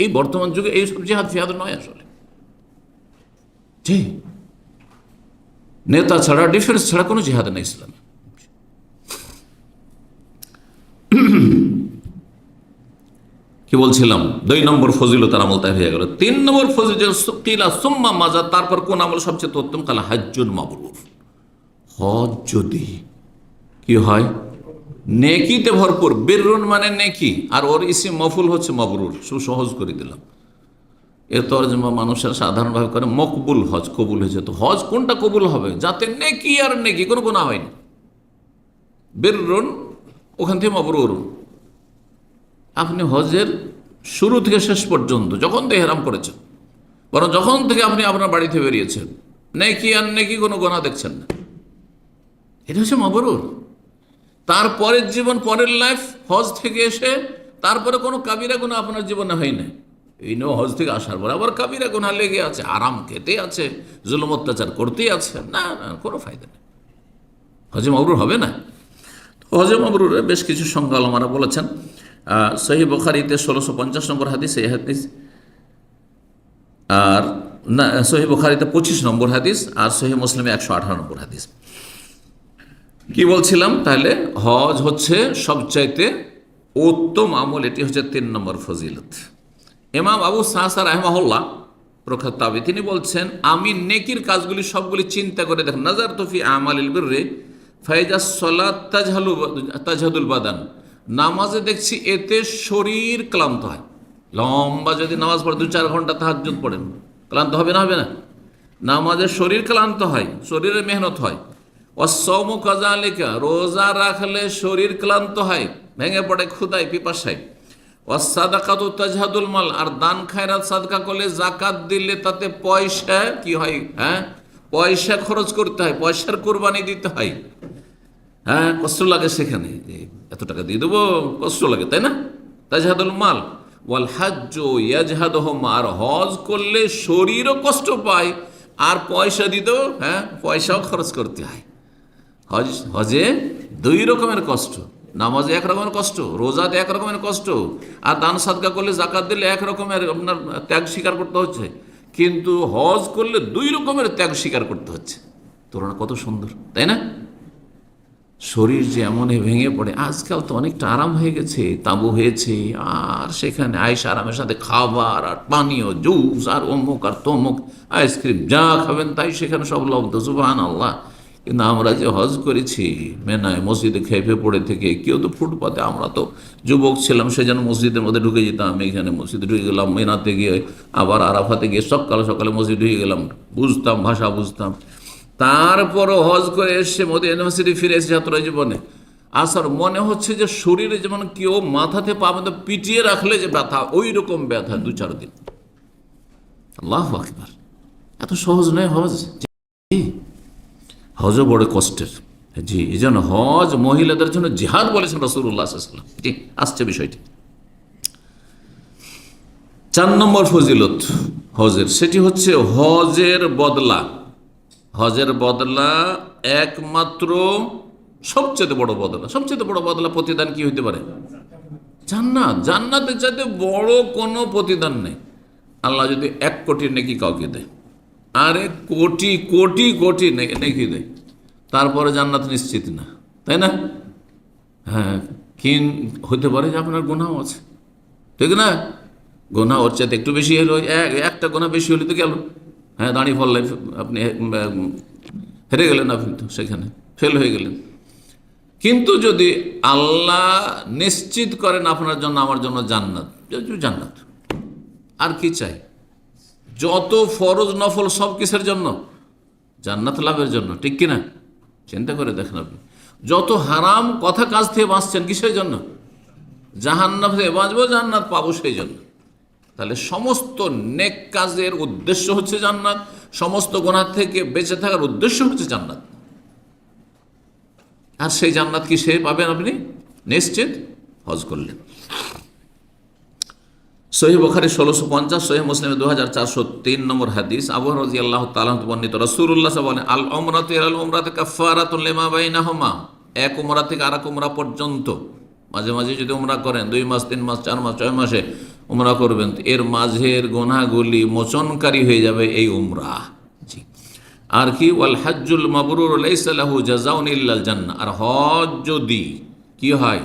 এই বর্তমান যুগে এইসব জিহাদ ফিহাদ নয় আসলে। নেতা ছাড়া, ডিফেন্স ছাড়া কোনো জিহাদ নেই ইসলামে। কি বলছিলাম? 2 নম্বর ফজিলতের আমল তাই হয়ে গেল। 3 নম্বর ফজিলত কিলা সুম্মা মাজা, তারপর কোন আমল সবচেয়ে উত্তম? কালা হাজ্জুন মাবরুর, হজ যদি কি হয়? নেকিতে ভরপুর। বিররুন মানে নেকি, আর ওর ইসিম মফুল হচ্ছে মাবরুর। সহজ করে দিলাম। এর তরজমা মানুষের সাধারণভাবে করে মকবুল, হজ কবুল হয়েছে। তো হজ কোনটা কবুল হবে? যাতে নেকি আর নেকি, কোনো গুনাহ হয়নি। বিররুন ওখান থেকে মাবরুর। আপনি হজের শুরু থেকে শেষ পর্যন্ত যখন থেকে ইহরাম করেছেন, বরং যখন থেকে আপনি আপনার বাড়িতে বেরিয়েছেন, নেকি আর নেকি, কোনো গুনাহ দেখছেন না, এটা হচ্ছে মাবরুর। তারপরের জীবন, পরের লাইফ, হজ থেকে এসে তারপরে কোনো কাবিরা গুনাহ আপনার জীবনে হয় না, এই নো হজ থেকে আসার পর আবার কাবিরা গুনাহ লেগে আছে, আরাম খেতে আছে, জুলুম অত্যাচার করতেই আছে, না না, কোনো ফায়দা নেই, হজে মাবরুর হবে না। হজে মাবরুরের বেশ কিছু সংজ্ঞা আলেমারা বলেছেন। সহিহ বুখারীতে 1650 নম্বর হাদিস, এই হাদিস, আর না, সহিহ বুখারীতে 25 নম্বর হাদিস, আর সহিহ মুসলিমে 118 নম্বর হাদিস। কি বলছিলাম তাহলে, হজ হচ্ছে সবচাইতে উত্তম আমল, এটি হচ্ছে 3 নম্বর ফজিলত। ইমাম আবু সাসা রাহিমাহুল্লাহ, প্রখ্যাত তাবী, তিনি বলছেন, আমি নেকির কাজগুলি সবগুলি চিন্তা করে দেখেন, নাজার তফি আমালিল বিররি ফাইজাস সালাত তাজহাদুল বাদান, নামাজে দেখছি এতে শরীর ক্লান্ত হয়। লম্বা যদি নামাজ পড়ে 2-4 ঘন্টা তাহাজ্জুদ পড়েন, ক্লান্ত হবে না? হবে না? নামাজে শরীর ক্লান্ত হয়, শরীরে মেহনত হয়। ওয়াসসাওমু কাযালিকা, রোজা রাখলে শরীর ক্লান্ত হয়, ভেঙে পড়ে ক্ষুধায়, পিপাসায়। ওয়াসসাদাকাতু তাজহাদুল মাল, আর দান খায়রাত সাদকা করলে, যাকাত দিলে তাতে পয়সা কি হয়, হ্যাঁ, পয়সা খরচ করতে হয়, পয়সার কোরবানি দিতে হয়। হ্যাঁ, কষ্ট লাগে সেখানে, এত টাকা দিয়ে দেবো, কষ্ট লাগে, তাই না? তাজহাদুল মাল ওয়াল হাজ্জু ইয়াজহাদুহুমা, আর হজ করলে শরীরও কষ্ট পায় আর পয়সা দিতেও, হ্যাঁ, পয়সাও খরচ করতে হয়। হজে 2 রকমের কষ্ট, নামাজে 1 রকমের কষ্ট, রোজাতে 1 রকমের কষ্ট, আর দান সাদকা করলে, যাকাত দিলে 1 রকমের আপনার ত্যাগ স্বীকার করতে হচ্ছে। কিন্তু হজ করলে 2 রকমের ত্যাগ স্বীকার করতে হচ্ছে। তুলনা কত সুন্দর, তাই না? শরীর যে এমন ভেঙে পড়ে, আজকাল তো অনেকটা আরাম হয়ে গেছে, তাঁবু হয়েছে, আর সেখানে আয়েশ আরামের সাথে খাবার আর পানীয়, জুস আর অমুক আর তমুক, আইসক্রিম, যা খাবেন তাই সেখানে সব লব্ধ, সুবহানাল্লাহ। কিন্তু আমরা যে হজ করেছি মেনায়, মসজিদে খেয়ে পড়ে থেকে, কেউ তো ফুটপাতে, আমরা তো যুবক ছিলাম, সে যেন মসজিদের মধ্যে ঢুকে যেতাম, এইখানে মসজিদে ঢুকে গেলাম, মেনাতে গিয়ে আবার আরাফাতে গিয়ে সকালে সকালে মসজিদ ঢুকে গেলাম, বুঝতাম, ভাষা বুঝতাম। তারপরও হজ করে এসে মদিনা ইউনিভার্সিটি ফিরে এসে ছাত্র জীবনে আসার মনে হচ্ছে যে শরীরে যেমন কেউ মাথাতে পা মতো পিটিয়ে রাখলে যে ব্যথা, ওই রকম ব্যথা 2-4 দিন। আল্লাহু আকবার, এত সহজ নয় হজ, হজও বড় কষ্টের। জি, এই জন্য হজ মহিলাদের জন্য জিহাদ বলেছেন রাসূলুল্লাহ সাল্লাল্লাহু আলাইহি ওয়াসাল্লাম। জি, আসছে বিষয়টি। 4 নম্বর ফজিলত হজের, সেটি হচ্ছে হজের বদলা। হজের বদলা একমাত্র সবচেয়ে বড় বদলা, সবচেয়ে বড় বদলা, প্রতিদান কি হইতে পারে? জান্নাত। জান্নাতের চাইতে বড় কোনো প্রতিদান নেই। আল্লাহ যদি 1 কোটি নেকি কাউকে দেয়, আরে কোটি কোটি কোটি নেকি দেয়, তারপরে জান্নাত নিশ্চিত না, তাই না? হ্যাঁ, হতে পারে যে আপনার গুনাহ আছে, ঠিক না? গুনাহ ওর চাইতে একটু বেশি হলো, একটা গুনাহ বেশি হলে তো গেল, হ্যাঁ, দাঁড়িয়ে ফেললেন, আপনি হেরে গেলেন, আপনি তো সেখানে ফেল হয়ে গেলেন। কিন্তু যদি আল্লাহ নিশ্চিত করেন আপনার জন্য, আমার জন্য জান্নাত, জান্নাত, আর কি চাই? যত ফরজ নফল সব কিসের জন্য? জান্নাত লাভের জন্য, ঠিক কিনা? চিন্তা করে দেখেন আপনি, যত হারাম কথা কাজ থেকে বাঁচছেন কিসের জন্য? জাহান্নাম থেকে বাঁচবো, জান্নাত পাবো সেই জন্য। তাহলে সমস্ত নেক কাজের উদ্দেশ্য হচ্ছে জান্নাত, সমস্ত গুনাহ থেকে বেঁচে থাকার উদ্দেশ্য হচ্ছে জান্নাত। আর সেই জান্নাত কি সে পাবেন আপনি নিশ্চিত হজ করলেন। সহিহ বুখারী 1650, সহিহ মুসলিমে 2403 নম্বর হাদিস, আবু হুরায়রা রাদিয়াল্লাহু তাআলা বর্ণিত, রাসূলুল্লাহ সাল্লাল্লাহু আলাইহি ওয়াসাল্লাম বলেন, আল উমরাতু ইলাল উমরাতি কাফফারাতুন লিমা বাইনাহুমা, এক উমরা থেকে আরেক উমরা পর্যন্ত, মাঝে মাঝে যদি উমরা করেন 2 মাস 3 মাস 4 মাস 6 মাসে উমরা করবেন, এর মাঝের গুনাহগুলি মোচনকারী হয়ে যাবে এই উমরা। জি, আর কি, ওয়াল হাজ্জুল মাবরুর লাইসা লাহু জাযাউন ইল্লাল জান্নাহ, আর হজ যদি কি হয়,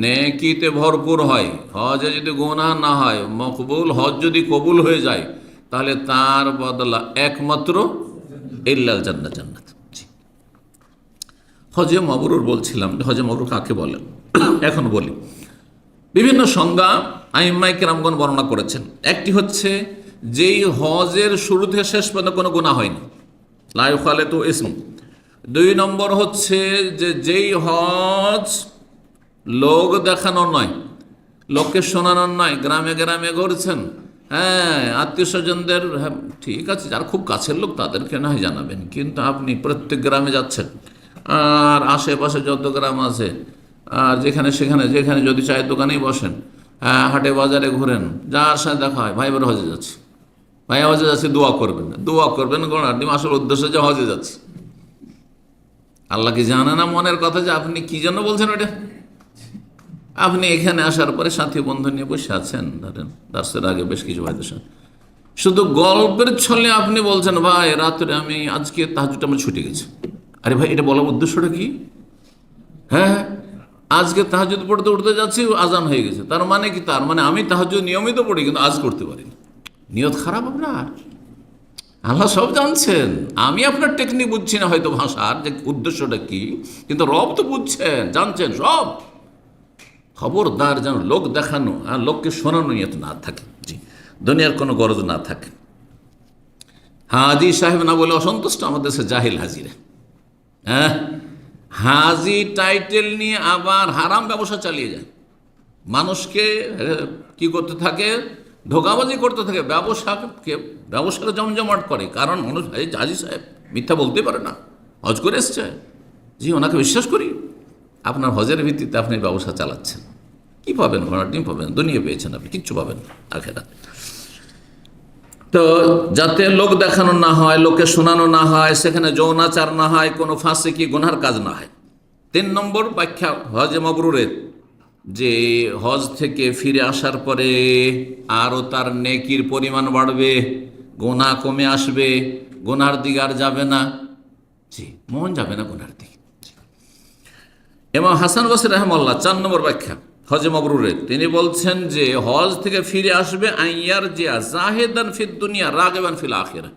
নেকিতে ভরপুর হয়, হজে যদি গুনাহ না হয়, মকবুল হজ যদি কবুল হয়ে যায়, তাহলে তার বদলা একমাত্র ইল্লাল জান্নাহ, জান্নাত। জি, হজে মাবরুর বলছিলাম, হজে মাবরুর কাকে বলে এখন বলি। বিভিন্ন সংজ্ঞা আইম্মায়ে কেরামগণ বর্ণনা করেছেন। একটি হচ্ছে যেই হজের শুরু থেকে শেষ পর্যন্ত কোনো গুনাহ হয়নি, লা ইউখালিতু ইসম। 2 নম্বর হচ্ছে যে যেই হজ লোক দেখানো নয়, লোককে শোনানোর নয়, গ্রামে গ্রামে ঘুরছেন, হ্যাঁ, আত্মীয় স্বজনদের, হ্যাঁ ঠিক আছে, যারা খুব কাছের লোক তাদেরকে না হয় জানাবেন, কিন্তু আপনি প্রত্যেক গ্রামে যাচ্ছেন, আর আশেপাশে যত গ্রাম আছে, আর যেখানে সেখানে যেখানে যদি চায়ের দোকানেই বসেন, হাটে বাজারে ঘুরেন, যার সাথে দেখা হয়, ভাই এবার হজে যাচ্ছে, ভাই হজে যাচ্ছে, দোয়া করবেন না, দোয়া করবেন গোড়ার ডিম, আসল উদ্দেশ্য যে হজে যাচ্ছে। আল্লাহ কি জানে না মনের কথা যে আপনি কি জন্য বলছেন ওটা? আপনি এখানে আসার পরে সাথী বন্ধু নিয়ে বসে আছেন, ধরেন দার্সের আগে বেশ কিছু ভাইদের সাথে, শুধু গল্পের ছলে আপনি বলছেন ভাই রাত্রে আমি আজকে তাহাজ্জুদটা আমার ছুটে গেছে। আরে ভাই, এটা বলার উদ্দেশ্যটা কি? হ্যাঁ, আজকে তাহাজ্জুদ পড়তে উঠতে যাচ্ছি, আজান হয়ে গেছে, তার মানে কি? তার মানে আমি তাহাজ্জুদ নিয়মিত পড়ি কিন্তু আজ করতে পারিনি। নিয়ত খারাপ আপনার। আল্লাহ সব জানছেন, আমি আপনার টেকনিক বুঝছি না হয়তো ভাষার যে উদ্দেশ্যটা কি, কিন্তু রব তো বুঝছেন, জানছেন সব। খবরদার যেন লোক দেখানো আর লোককে শোনানো নিয়ত না থাকে, জি, দুনিয়ার কোনো গরজ না থাকে। হাজি সাহেব না বলে অসন্তুষ্ট আমাদের দেশে জাহিল হাজিরা। হ্যাঁ, হাজি টাইটেল নিয়ে আবার হারাম ব্যবসা চালিয়ে যায়, মানুষকে কি করতে থাকে, ধোঁকাবাজি করতে থাকে, ব্যবসার জমজমাট করে। কারণ মানুষ হাজি সাহেব মিথ্যা বলতে পারে না, হজ করে এসছে, জি ওনাকে বিশ্বাস করি। আপনার হজের ভিত্তিতে আপনি ব্যবসা চালাচ্ছেন, কি পাবেন? ঘোড়ার ডিম পাবেন, দুনিয়া পেয়েছেন আপনি, কিচ্ছু পাবেন না আখেরাত। তো যাতে লোক দেখানো না হয়, লোকে শোনানো না হয়, সেখানে যৌনাচার না হয়, কোনো ফাঁসিকি গুনহার কাজ না হয়। 3 নম্বর ব্যাখ্যা হজে মাবরুরের, যে হজ থেকে ফিরে আসার পরে আরও তার নেকির পরিমাণ বাড়বে, গোনা কমে আসবে, গোনার দিকে আর যাবে না, জি মন যাবে না গোনার দিকে। ইমাম হাসান বসরি রাহিমাহুল্লাহ 4 নম্বর ব্যাখ্যা হজে মাবরুরের, তিনি বলছেন যে হজ থেকে ফিরে আসবে আইয়ার জিয়া জাহেদান ফিদ দুনিয়া রাগিবান ফিল আখিরা,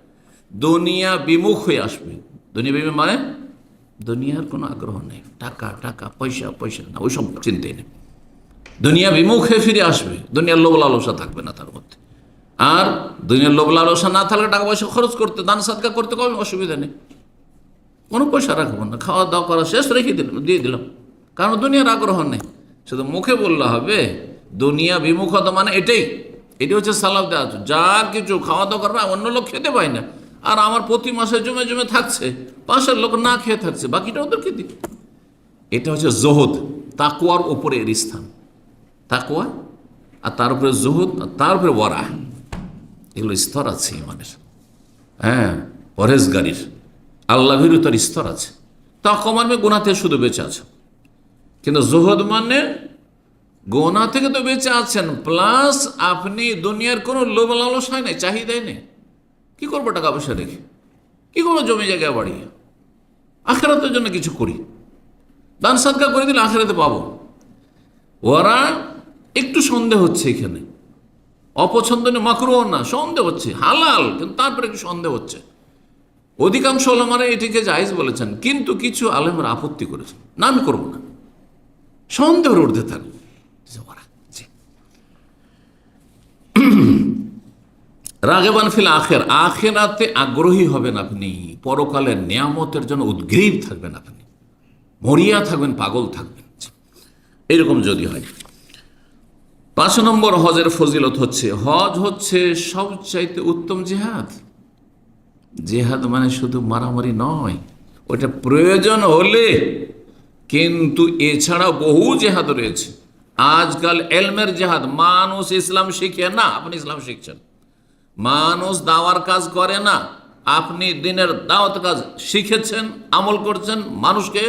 দুনিয়া বিমুখ হয়ে আসবে। দুনিয়া বিমুখ মানে দুনিয়ার কোনো আগ্রহ নেই, টাকা টাকা পয়সা পয়সা না, ওইসব চিন্তাই নেই। দুনিয়া বিমুখে ফিরে আসবে, দুনিয়ার লোভ লালসা থাকবে না তার মধ্যে। আর দুনিয়ার লোভ লালসা না থাকলে টাকা পয়সা খরচ করতে, দান সাদকা করতে কোনো অসুবিধা নেই, কোনো পয়সা রাখবো না, খাওয়া দাওয়া করা শেষ রেখে দিলাম, দিয়ে দিলাম, কারণ দুনিয়ার আগ্রহ নেই। শুধু মুখে বললে হবে দুনিয়া বিমুখতা মানে এটাই হচ্ছে সালাফ দেওয়া, যা কিছু খাওয়া দাওয়া করবে অন্য লোক খেতে পায় না, আর আমার প্রতি মাসে জমে জমে থাকছে, পাশের লোক না খেয়ে থাকছে, বাকিটা ওদেরকে দিই। এটা হচ্ছে জোহদ, তাকওয়ার উপরে এর স্থান। তাকওয়া আর তার উপরে জুহুদ আর তার উপরে ওয়ারা, এগুলো স্তর আছে ইমানের। হ্যাঁ, পরহেজগারির আল্লাহ ভীরুতার স্তর আছে। তাকওয়া মানে গুনাহ থেকে শুধু বেঁচে আছে, কিন্তু জুহুদ মানে গুনাহ থেকে তো বেঁচে আছেন, প্লাস আপনি দুনিয়ার কোনো লোভ লালসায় নেই, চাহিদাই নেই। কি করবো টাকা পয়সা রেখে, কি করবো জমি জায়গা বাড়িয়ে, আখেরাতের জন্য কিছু করি, দান সাদকা করে দিলে আখেরাতে পাবো। ওরা একটু সন্দেহ হচ্ছে এখানে, অপছন্দনীয় মাকরুহ না, সন্দেহ হচ্ছে, হালাল কিন্তু তারপরে একটু সন্দেহ হচ্ছে। অধিকাংশ আলেমরা এটিকে জায়েজ বলেছেন, কিন্তু কিছু আলেমরা আপত্তি করেছেন, না আমি করবো না, সন্দেহের ঊর্ধ্বে থাকবো। রাগিবান ফিল আখির, আখিরাতে আগ্রহী হবেন আপনি, পরকালের নিয়ামতের জন্য উদ্গ্রীব থাকবেন আপনি, মরিয়া থাকবেন, পাগল থাকবেন, এরকম যদি হয়। 5 নম্বর হজের ফজিলত হচ্ছে, হজ হচ্ছে সবচাইতে উত্তম জিহাদ। জিহাদ মানে শুধু মারামারি নয়, ওটা প্রয়োজন হলে, কিন্তু এছাড়া বহু জিহাদ রয়েছে। আজকাল এলমের জিহাদ, মানুষ ইসলাম শিখে না, আপনি ইসলাম শিখছেন। মানুষ দাওয়ার কাজ করে না, আপনি দিনের দাওয়াত কাজ শিখেছেন, আমল করছেন, মানুষকে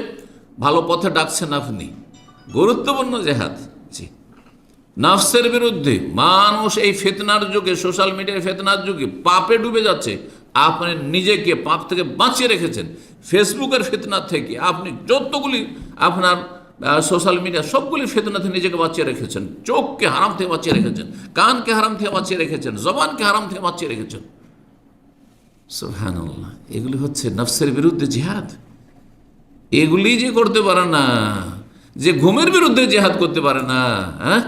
ভালো পথে ডাকছেন আপনি, গুরুত্বপূর্ণ জিহাদ। জি, নাফসের বিরুদ্ধে মানুষ এই ফিতনার যুগে, সোশ্যাল মিডিয়ার ফিতনার যুগে পাপে ডুবে যাচ্ছে, আপনি নিজেকে পাপ থেকে বাঁচিয়ে রেখেছেন। ফেসবুকের ফিতনা থেকে আপনি যতগুলি আপনার সোশ্যাল মিডিয়া, সবগুলি ফিতনা থেকে নিজেকে বাঁচিয়ে রেখেছেন। চোখকে হারাম থেকে বাঁচিয়ে রেখেছেন, কানকে হারাম থেকে বাঁচিয়ে রেখেছেন, জবানকে হারাম থেকে বাঁচিয়ে রেখেছেন। সুবহানাল্লাহ, এগুলি হচ্ছে নফসের বিরুদ্ধে জিহাদ। এগুলি যে করতে পারে না, যে ঘুমের বিরুদ্ধে জিহাদ করতে পারে না, হ্যাঁ,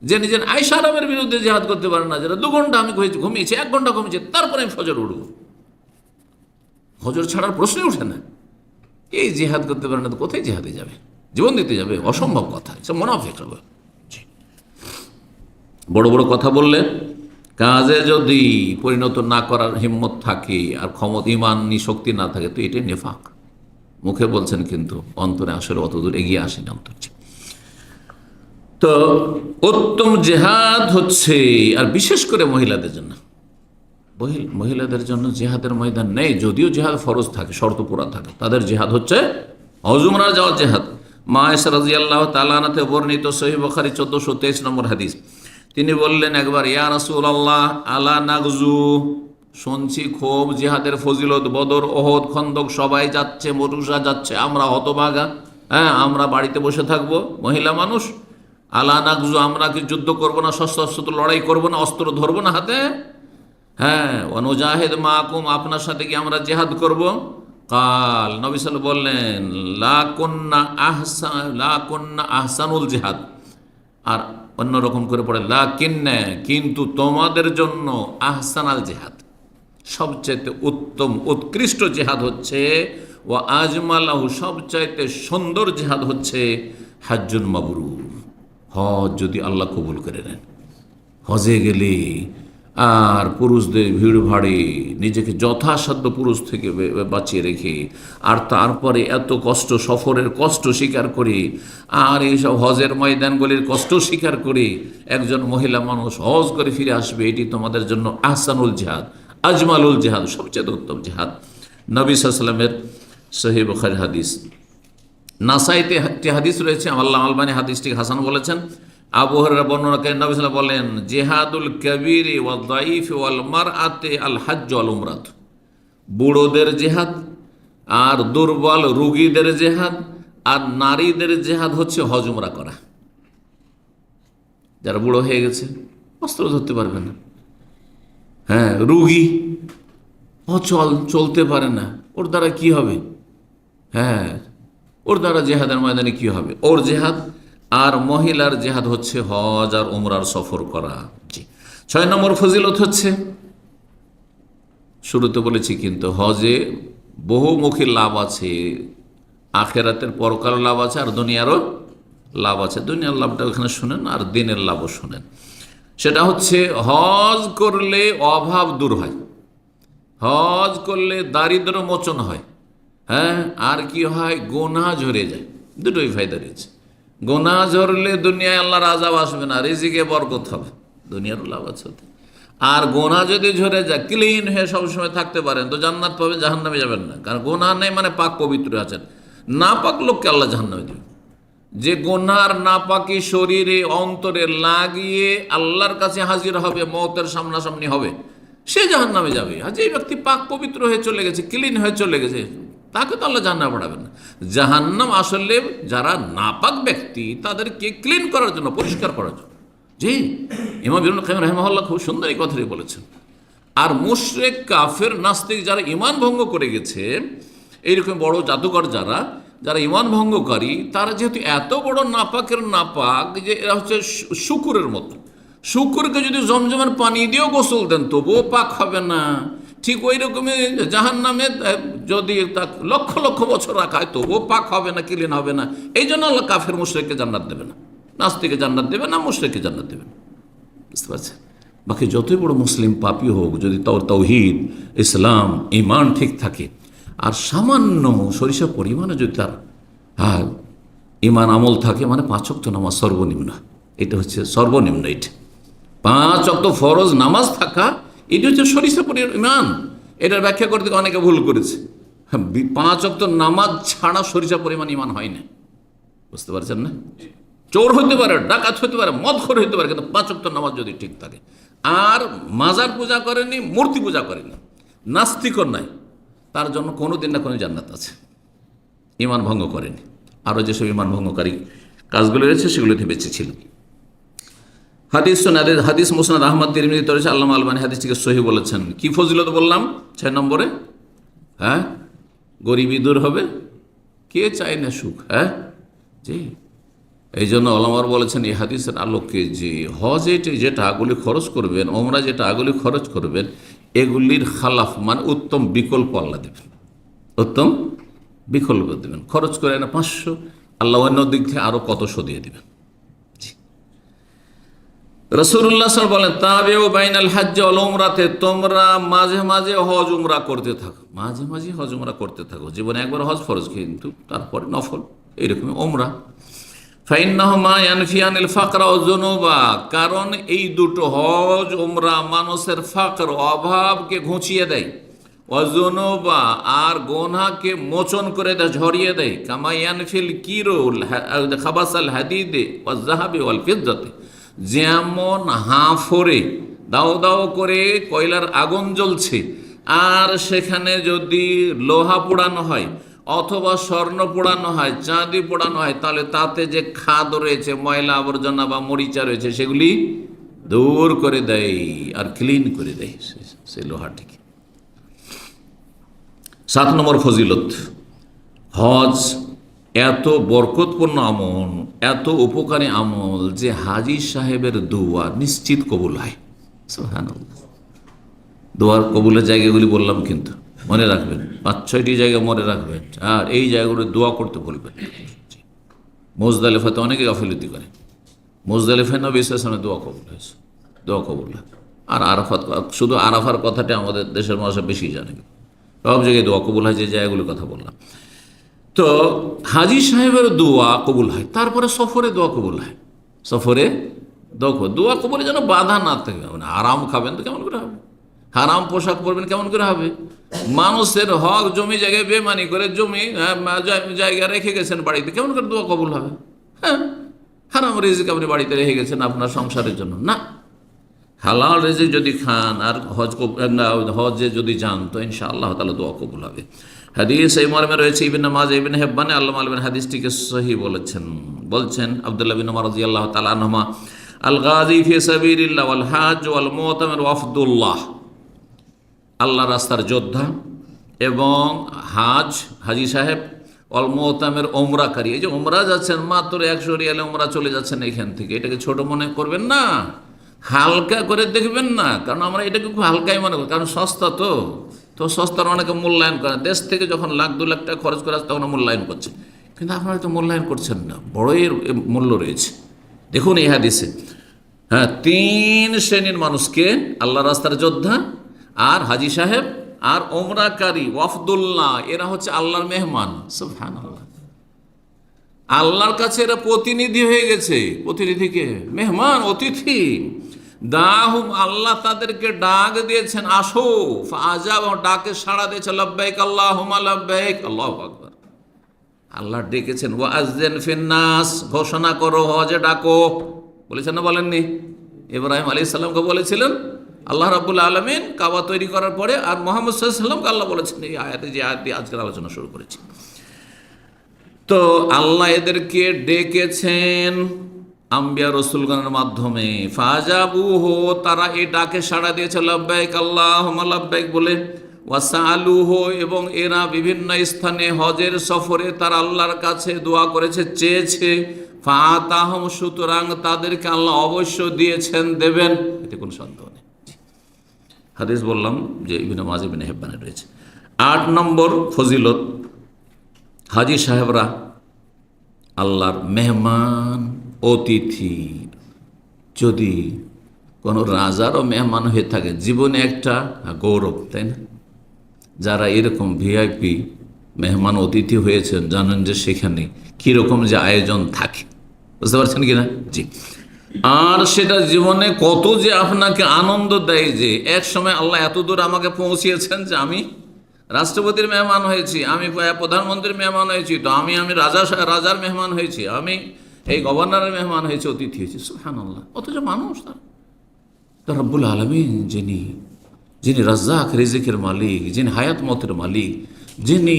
যে নিজের আয়েশা আরামের বিরুদ্ধে জিহাদ করতে পারে না, যেটা 2 ঘন্টা আমি ঘুমিয়েছি, 1 ঘন্টা ঘুমিয়েছি, তারপরে আমি ফজর উঠব, ফজর ছাড়ার প্রশ্নই ওঠে না, এই জিহাদ করতে পারে না, তো কোথায় জিহাদে যাবে? জীবন দিতে যাবে? অসম্ভব কথা, সব মুনাফিক হবে। বড় বড় কথা বললে কাজে যদি পরিণত না করার হিম্মত থাকে, আর ক্ষমতা ইমানি শক্তি না থাকে, তো এটাই নেফাক। মুখে বলছেন কিন্তু অন্তরে আসলে অত দূর এগিয়ে আসেনি অন্তর। তো উত্তম জেহাদ হচ্ছে, আর বিশেষ করে মহিলাদের জন্য, মহিলাদের জন্য জেহাদের ময়দান নেই, যদিও জেহাদ ফরজ থাকে, শর্ত পুরা থাকে, তাদের জেহাদ হচ্ছে হজ উমরা যাওয়ার জেহাদ। মা আয়েশা রাদিয়াল্লাহু তাআলা আনহাতে বর্ণিত সহিহ বুখারী 1423 নম্বর হাদিস, তিনি বললেন একবার, ইয়া রাসূলুল্লাহ আলা নাগজু, শুনছি খুব জেহাদের ফজিলত, বদর, ওহদ, খন্দক সবাই যাচ্ছে, মরুজা যাচ্ছে, আমরা হতভাগা, হ্যাঁ আমরা বাড়িতে বসে থাকবো, মহিলা মানুষ। আলা নাগজু, আমরা কি যুদ্ধ করবো না, সশস্ত্র লড়াই করবো না, অস্ত্র ধরবো না হাতে? হ্যাঁ, অনুজাহেদ মাকুম, আপনার সাথে কি আমরা জেহাদ করব? কাল, নবী সাল্লাল্লাহু আলাইহি ওয়াসাল্লাম বললেন, লা কুন্না আহসানুল জেহাদ, আর অন্যরকম করে পড়ে লাকিন্না, কিন্তু তোমাদের জন্য আহসানাল জেহাদ, সবচাইতে উত্তম উৎকৃষ্ট জেহাদ হচ্ছে, ও আজমালাহু, সবচাইতে সুন্দর জেহাদ হচ্ছে হাজ্জুন মাবরুর, হজ যদি আল্লাহ কবুল করে নেন। হজে গেলে আর পুরুষদের ভিড় ভাড়ে নিজেকে যথাসাধ্য পুরুষ থেকে বাঁচিয়ে রেখে, আর তারপরে এত কষ্ট, সফরের কষ্ট স্বীকার করে, আর এইসব হজের ময়দানগুলির কষ্ট স্বীকার করে একজন মহিলা মানুষ হজ করে ফিরে আসবে, এটি তোমাদের জন্য আহসানুল জেহাদ, আজমালুল জেহাদ, সবচেয়ে উত্তম জেহাদ। নবী সাল্লাল্লাহু আলাইহি ওয়াসাল্লামের সহিহ বুখারী হাদিস। নাসাইতে একটি হাদিস রয়েছে, আল্লামা আলবানী হাদিসটিকে হাসান বলেছেন। আবু হুরায়রা বর্ণনা করেন, নবী সাল্লাল্লাহু আলাইহি ওয়াসাল্লাম বলেন, জিহাদুল কবীর ওয়াল দাঈফ ওয়াল মারআতি আল হজ্জ ওয়াল উমরাত, বুড়োদের জেহাদ আর দুর্বল রোগীদের জেহাদ আর নারীদের জেহাদ হচ্ছে হজ উমরা করা। যারা বুড়ো হয়ে গেছে, অস্ত্র ধরতে পারবে না, হ্যাঁ রোগী, অচল, চলতে পারে না, ওর দ্বারা কি হবে? হ্যাঁ, ওর দ্বারা জেহাদের ময়দানে কি হবে? ওর জেহাদ। আর মহিলার জেহাদ হচ্ছে হজ আর উমরার সফর করা। জি, 6 নম্বর ফজিলত হচ্ছে, শুরুতে বলেছি কিন্তু হজে বহুমুখী লাভ আছে, আখেরাতের পরকাল লাভ আছে আর দুনিয়ারও লাভ আছে। দুনিয়ার লাভটা ওখানে শুনেন আর দিনের লাভও শুনেন। সেটা হচ্ছে হজ করলে অভাব দূর হয়, হজ করলে দারিদ্র মোচন হয়, হ্যাঁ আর কি হয়, গোনা ঝরে যায়। দুটোই ফায়দা রয়েছে। গোনা ঝরলে দুনিয়ায় আল্লাহর আযাব আসবে না, রিজিকে বরকত হবে, দুনিয়ারও লাভ আছে। আর গোনা যদি ঝরে যায়, ক্লিন হয়ে সবসময় থাকতে পারেন, তো জান্নাত পাবেন, জাহান্নামে যাবেন না। কারণ গোনা নেই মানে পাক পবিত্র আছেন। না পাক লোককে আল্লাহ জাহান্নামে দেবে। যে গোনার নাপাকি শরীরে অন্তরে লাগিয়ে আল্লাহর কাছে হাজির হবে, মওতের সামনাসামনি হবে, সে জাহান্নামে যাবে। আর যে ব্যক্তি পাক পবিত্র হয়ে চলে গেছে, ক্লিন হয়ে চলে গেছে, তাকে তো আল্লাহ জাহান্নামে পাঠাবেন না। জাহান্নাম আসলে যারা নাপাক ব্যক্তি তাদেরকে ক্লিন করার জন্য, পরিষ্কার করার জন্য। জি, ইমাম ইবনে কাইয়িম রাহিমাহুল্লাহ খুব সুন্দর এই কথাটি বলেছেন। আর মুশরিক, কাফের, নাস্তিক যারা ঈমান ভঙ্গ করে গেছে, এইরকম বড় জাদুকর যারা যারা ঈমান ভঙ্গকারী, তারা যেহেতু এত বড় নাপাকের নাপাক, যে এরা হচ্ছে শুকুরের মতো। শুকুরকে যদি জমজমের পানি দিয়েও গোসল দেন তবুও পাক হবে না। ঠিক ওই রকমই জাহান্নামে যদি তা লক্ষ লক্ষ বছর রাখা হয় তবুও পাক হবে না, ক্লিন হবে না। এই জন্য আল্লাহ কাফের মুশরিককে জান্নাত দেবে না, নাস্তিকে জান্নাত দেবে না, মুশরিককে জান্নাত দেবে না। বুঝতে পারছেন? বাকি যতই বড় মুসলিম পাপী হোক, যদি তাওহীদ, ইসলাম, ঈমান ঠিক থাকে, আর সামান্য সরিষা পরিমাণে যদি তার ঈমান আমল থাকে, মানে 5 ওয়াক্ত নামাজ সর্বনিম্ন, এটা হচ্ছে সর্বনিম্ন। এটা 5 ওয়াক্ত ফরজ নামাজ থাকা, এটা হচ্ছে সরিষা পরিমাণ ঈমান। এটার ব্যাখ্যা করতে অনেকে ভুল করেছে। 5 ওয়াক্ত নামাজ ছাড়া সরিষা পরিমাণ ঈমান হয় না। বুঝতে পারছেন না? চোর হইতে পারে, ডাকাত হইতে পারে, মদখোর হইতে পারে, কিন্তু 5 ওয়াক্ত নামাজ যদি ঠিক থাকে, আর মাজার পূজা করেনি, মূর্তি পূজা করেনি, নাস্তিকও নাই, তার জন্য কোনো দিন না কোনো জান্নাত আছে। ঈমান ভঙ্গ করেনি। আরও যেসব ঈমান ভঙ্গকারী কাজগুলো রয়েছে সেগুলোতে বেঁচে ছিল। হাদিস মুসনাদ আহমদ তিরমিজিতে রয়েছে, আল্লামা আলবানী হাদিসটিকে সহিহ বলেছেন। কি ফজিলত বললাম 6 নম্বরে? হ্যাঁ, গরিবী দূর হবে, কে চায় না সুখ? হ্যাঁ জি, এই জন্য ওলামারা বলেছেন এই হাদিসের আলোকে যে হজে যে টাকাগুলি খরচ করবেন, ওমরা যে টাকাগুলি খরচ করবেন, এগুলির খালাফ মানে উত্তম বিকল্প আল্লাহ দেবেন, উত্তম বিকল্প দেবেন। খরচ করে না 500, আল্লাহ অন্য দিক থেকে আরও কত দিয়ে দেবেন। রাসূলুল্লাহ সাল্লাল্লাহু আলাইহি ওয়াসাল্লাম বলেন, তাবিউ বাইনাল হজ্জ ওয়াল উমরাতে, তোমরা মাঝে মাঝে হজ উমরা করতে থাকো, মাঝে মাঝে হজ উমরা করতে থাকো। জীবনে একবার হজ ফরজ, কিন্তু তারপরে নফল, এইরকমই উমরা। ফাইন্নাহুমা ইয়ানফিয়ানিল ফাকরা ওয়াজ যুনুবা, কারণ এই দুটো হজ উমরা মানুষের ফাকর অভাবকে ঘুচিয়ে দেয়, ওয়াজ যুনুবা আর গোনাকে মোচন করে দেয়, ঝরিয়ে দেয়। কামা ইয়ানফিল কিরুল খাবাসাল হাদিদে ওয়াজ যাহাবি ওয়াল ফিদ্দাতে, যেমন হাঁফড়ে দাও দাও করে কয়লার আগুন জ্বলছে আর সেখানে যদি লোহা পোড়ানো হয় অথবা স্বর্ণ পোড়ানো হয়, চাঁদি পোড়ানো হয়, তাহলে তাতে যে খাদ রয়েছে, ময়লা আবর্জনা বা মরিচা রয়েছে, সেগুলি দূর করে দেয় আর ক্লিন করে দেয় সেই লোহাটিকে। 7 নম্বর ফজিলত, হজ এত বরকতপূর্ণ আমল, এত উপকারী আমল যে হাজী সাহেবের দোয়া নিশ্চিত কবুল হয়। সুবহানাল্লাহ। দোয়ার কবুলের জায়গাগুলি বললাম, কিন্তু মনে রাখবেন, 5-6টি জায়গা মনে রাখবেন, আর এই জায়গাগুলো দোয়া করতে বলবেন। মুজদালিফাতে অনেকে গাফিলতি করে, মুজদালিফায় নবী সাল্লাল্লাহু আলাইহি ওয়াসাল্লামের দোয়া কবুল হয়েছে, দোয়া কবুল হয়। আর আরাফাত, শুধু আরাফার কথাটা আমাদের দেশের মানুষ বেশি জানে, সব জায়গায় দোয়া কবুল হয় যে জায়গাগুলোর কথা বললাম। তো হাজী সাহেবের দোয়া কবুল হয়, তারপরে সফরে দোয়া কবুল হয়। সফরে দোয়া কবুলে যেন বাধা না থাকে। মানে আরাম খাবেন তো কেমন করে হবে, হারাম পোশাক পরবেন কেমন করে হবে, মানুষের হক জমি জায়গায় বেমানি করে জমি জায়গা রেখে গেছেন বাড়িতে, কেমন করে দোয়া কবুল হবে? হ্যাঁ, হারাম রিজিক আপনি বাড়িতে রেখে গেছেন আপনার সংসারের জন্য না, হালাল রিজিক যদি খান আর হজে যদি যান তো ইনশাআল্লাহ তাআলা দোয়া কবুল হবে। হাদিস এই মর্মে রয়েছে, ইবনে মাজাহ, ইবনে হিব্বান আল্লামা আলবানী হাদিসটিকে সহিহ বলছেন আব্দুল্লাহ বিন ওমর রাদিয়াল্লাহু তাআলা আনহুমা, আল গাজী ফি সাবিলিল্লাহ ওয়াল হাজ ওয়াল মুতামির ওয়াফদুল্লাহ, আল্লাহ রাস্তার যোদ্ধা এবং হাজী সাহেব, অল মুতামির ওমরাকারী। এই যে ওমরা যাচ্ছেন, মাত্র 100 রিয়ালে ওমরা চলে যাচ্ছেন এখান থেকে, এটাকে ছোট মনে করবেন না, হালকা করে দেখবেন না, কারণ আমরা এটাকে খুব হালকাই মনে করি, কারণ সস্তা তো সস্তার অনেকে মূল্যায়ন করে, দেশ থেকে যখন 1-2 লাখ টাকা খরচ করে আসে তখন মূল্যায়ন করছে, কিন্তু আপনারা তো মূল্যায়ন করছেন না, বড়ই মূল্য রয়েছে। দেখুন এই হাদিসে, হ্যাঁ, 3 শ্রেণীর মানুষকে, আল্লাহ রাস্তার যোদ্ধা আর হাজী সাহেব আর ওমরাকারী ওয়াফদুল্লাহ, এরা হচ্ছে আল্লাহর মেহমান। সুবহানাল্লাহ, আল্লাহর কাছে এরা প্রতিনিধি হয়ে গেছে। প্রতিনিধিকে মেহমান, অতিথি। দাহুম, আল্লাহ তাদেরকে ডাক দিয়েছেন, আসো। ফাজাব, ডাকে সাড়া দিয়েছে, লাব্বাইক আল্লাহুম্মা লাব্বাইক, আল্লাহু আকবার। আল্লাহ ডেকেছেন, ওয়াজ্জিন ফিন্নাস, ঘোষণা করো, হজে ডাকো। বলেছেন না, বলেননি? ইব্রাহিম আলাইহিস সালামকে বলেছিলেন আল্লাহ রাব্বুল আলামিন কাবা তৈরি করার পরে, আর মুহাম্মদ সাল্লাল্লাহু আলাইহি ওয়াসাল্লামকে আল্লাহ বলেছেন এই আয়াতে, যে আয়াত দিয়ে আজকের আলোচনা শুরু করেছি। তো আল্লাহ এদেরকে ডেকেছেন আম্বিয়া রসুলগণের মাধ্যমে। ফাজাবুহু, তারা এই ডাকে সাড়া দিয়েছে, লাব্বাইক আল্লাহুম্মা লাব্বাইক বলে। ওয়াসালুহু, এবং এরা বিভিন্ন স্থানে হজের সফরে তারা আল্লাহর কাছে দোয়া করেছে, চেয়েছে। ফাতাহুম, সুতরাং তাদেরকে আল্লাহ অবশ্য দিয়েছেন, দেবেন, এতে কোনো সন্দেহ নেই। হাদিস বললাম যে ইবনে মাজাহ, ইবনে হিব্বানে রয়েছে। 8 নম্বর ফজিলত, হাজী সাহেবরা আল্লাহর মেহমান, অতিথি। যদি কোনো রাজারও মেহমান হয়ে থাকে, জীবনে একটা গৌরব, তাই না? যারা এরকম ভিআইপি মেহমান অতিথি হয়েছেন, জানেন যে সেখানে কীরকম যে আয়োজন থাকে, বুঝতে পারছেন কিনা? জি। আর সেটা জীবনে কত যে আপনাকে আনন্দ দেয়, যে এক সময় আল্লাহ এত দূর আমাকে পৌঁছিয়েছেন যে আমি রাষ্ট্রপতির মেহমান হয়েছি, আমি প্রধানমন্ত্রীর মেহমান হয়েছি, তো আমি রাজার মেহমান হয়েছি, আমি এই গভর্নরের মেহমান হয়েছি, অতিথি হয়েছি। সুবহানাল্লাহ। অথচ মানুষ তা রব্বুল আলামিন, যিনি রাজ্জাক, রিজিকের মালিক, যিনি হায়াত মতের মালিক, যিনি